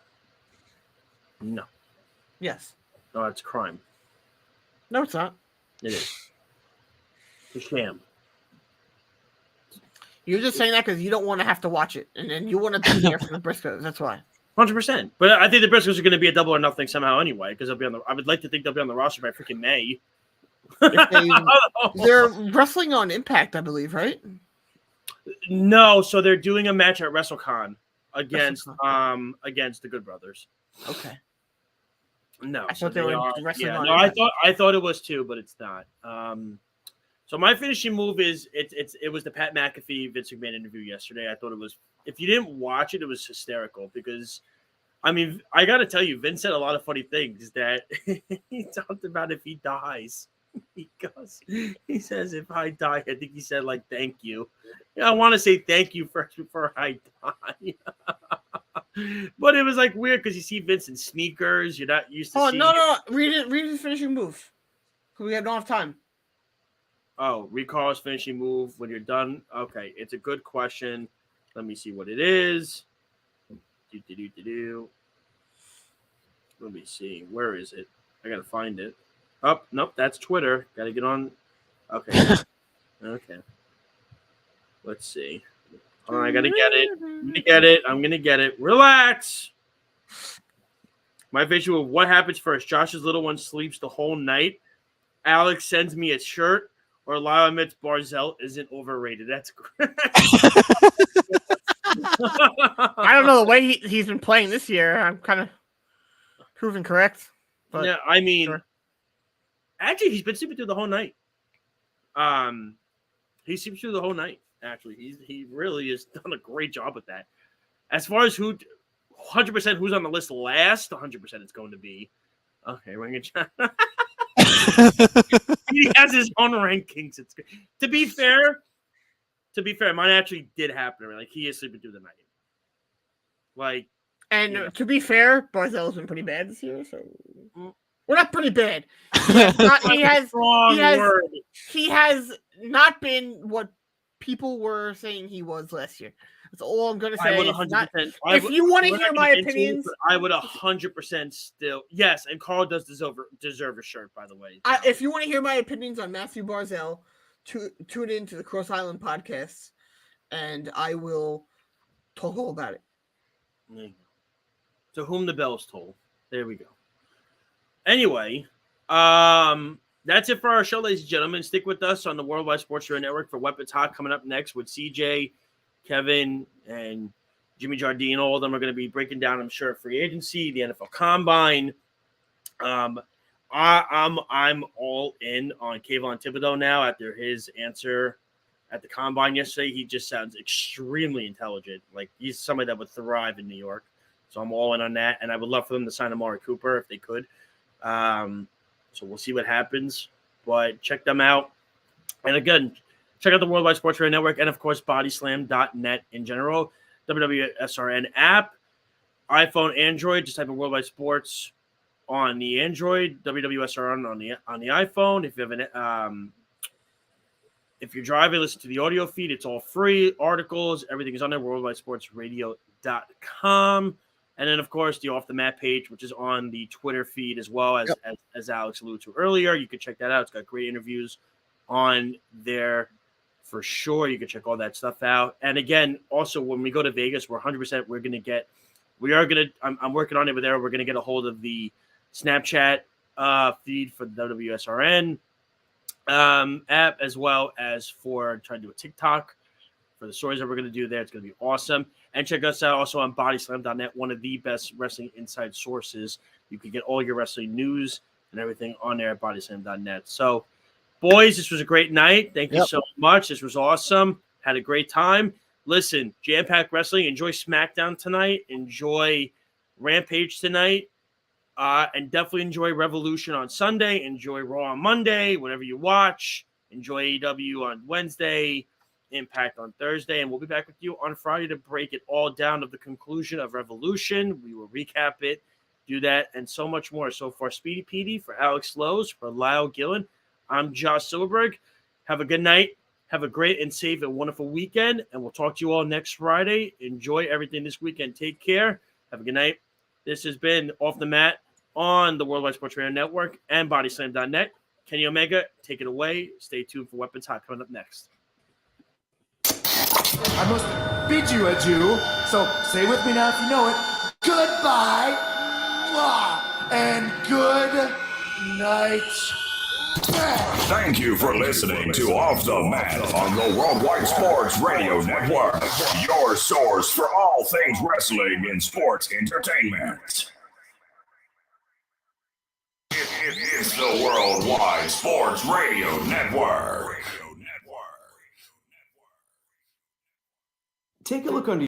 Yes. No, it's a crime. No, it's not. It is. It's a sham. You're just saying that because you don't want to have to watch it, and then you want to be there for the Briscoes. That's why. 100%. But I think the Briscoes are going to be a Double or Nothing somehow anyway, because they'll be on I would like to think they'll be on the roster by freaking May. They're wrestling on Impact, I believe, right? No, so they're doing a match at WrestleCon against the Good Brothers. Okay. No, I thought they were wrestling on Impact. I thought it was too, but it's not. So my finishing move is it was the Pat McAfee Vince McMahon interview yesterday. I thought it was, if you didn't watch it, it was hysterical because, I mean, I got to tell you, Vince said a lot of funny things that he talked about if he dies. He says, if I die, I think he said, like, thank you. Yeah, I want to say thank you first before I die. But it was, like, weird because you see Vince in sneakers. You're not used to seeing no. Read his finishing move. We don't have time. Oh, recall his finishing move when you're done. Okay, it's a good question. Let me see what it is. Let me see. Where is it? I gotta find it. Oh, nope, that's Twitter. Gotta get on. Okay. Okay. Let's see. Hold on, I gotta get it. I'm gonna get it. Relax. My visual of what happens first. Josh's little one sleeps the whole night. Alex sends me a shirt, or Lyle admits Barzell isn't overrated. That's great. I don't know the way he's been playing this year. I'm kind of proven correct. But yeah, I mean, actually, he's been sleeping through the whole night. He sleeps through the whole night. Actually, he really has done a great job with that. As far as 100% who's on the list last, 100% it's going to be. Okay, we're gonna. He has his own rankings. It's good. To be fair, mine actually did happen. Like he is sleeping through the night. Like, and yeah. To be fair, Barzell's been pretty bad this year. So we're not pretty bad. He has not been what people were saying he was last year. That's all I'm going to say. If you want to hear my opinions, I would 100% still yes. And Carl does deserve a shirt, by the way. If you want to hear my opinions on Matthew Barzell, tune into the Cross Island podcast, and I will talk all about it. There you go. To whom the bells toll. There we go. Anyway, that's it for our show, ladies and gentlemen. Stick with us on the Worldwide Sports Radio Network for Weapons Hot coming up next with CJ, Kevin, and Jimmy Jardine. All of them are going to be breaking down, I'm sure, free agency, the NFL Combine. I'm all in on Kayvon Thibodeau now after his answer at the Combine yesterday. He just sounds extremely intelligent. Like he's somebody that would thrive in New York. So I'm all in on that, and I would love for them to sign Amari Cooper if they could. So we'll see what happens, but check them out. And again, check out the Worldwide Sports Radio Network and, of course, bodyslam.net in general, WWSRN app, iPhone, Android. Just type in Worldwide Sports on the Android, WWSRN on the iPhone. If you have if you're driving, listen to the audio feed. It's all free. Articles, everything is on there, worldwidesportsradio.com. And then, of course, the Off the Mat page, which is on the Twitter feed as well, as Alex alluded to earlier. You can check that out. It's got great interviews on there for sure. You can check all that stuff out. And again, also, when we go to Vegas, we're 100%. I'm working on it with there. We're going to get a hold of the Snapchat feed for the WWSRN app, as well as for trying to do a TikTok for the stories that we're going to do there. It's going to be awesome. And check us out also on bodyslam.net, one of the best wrestling inside sources. You can get all your wrestling news and everything on there at bodyslam.net. So, boys, this was a great night. Thank you so much. This was awesome. Had a great time. Listen, jam-packed wrestling. Enjoy SmackDown tonight. Enjoy Rampage tonight. And definitely enjoy Revolution on Sunday. Enjoy Raw on Monday, whatever you watch. Enjoy AEW on Wednesday. Impact on Thursday, and we'll be back with you on Friday to break it all down to the conclusion of Revolution. We will recap it, do that, and so much more. So for Speedy Petey, for Alex Lowe's, for Lyle Gillen, I'm Josh Silverberg. Have a good night. Have a great and safe and wonderful weekend, and we'll talk to you all next Friday. Enjoy everything this weekend. Take care. Have a good night. This has been Off the Mat on the Worldwide Sports Radio Network and bodyslam.net. Kenny Omega, take it away. Stay tuned for Weapons Hot coming up next. I must bid you adieu, so say with me now if you know it. Goodbye, and good night. Thank you for listening to Off the Mat on the Worldwide Sports Radio Network, your source for all things wrestling and sports entertainment. It's the Worldwide Sports Radio Network. Take a look under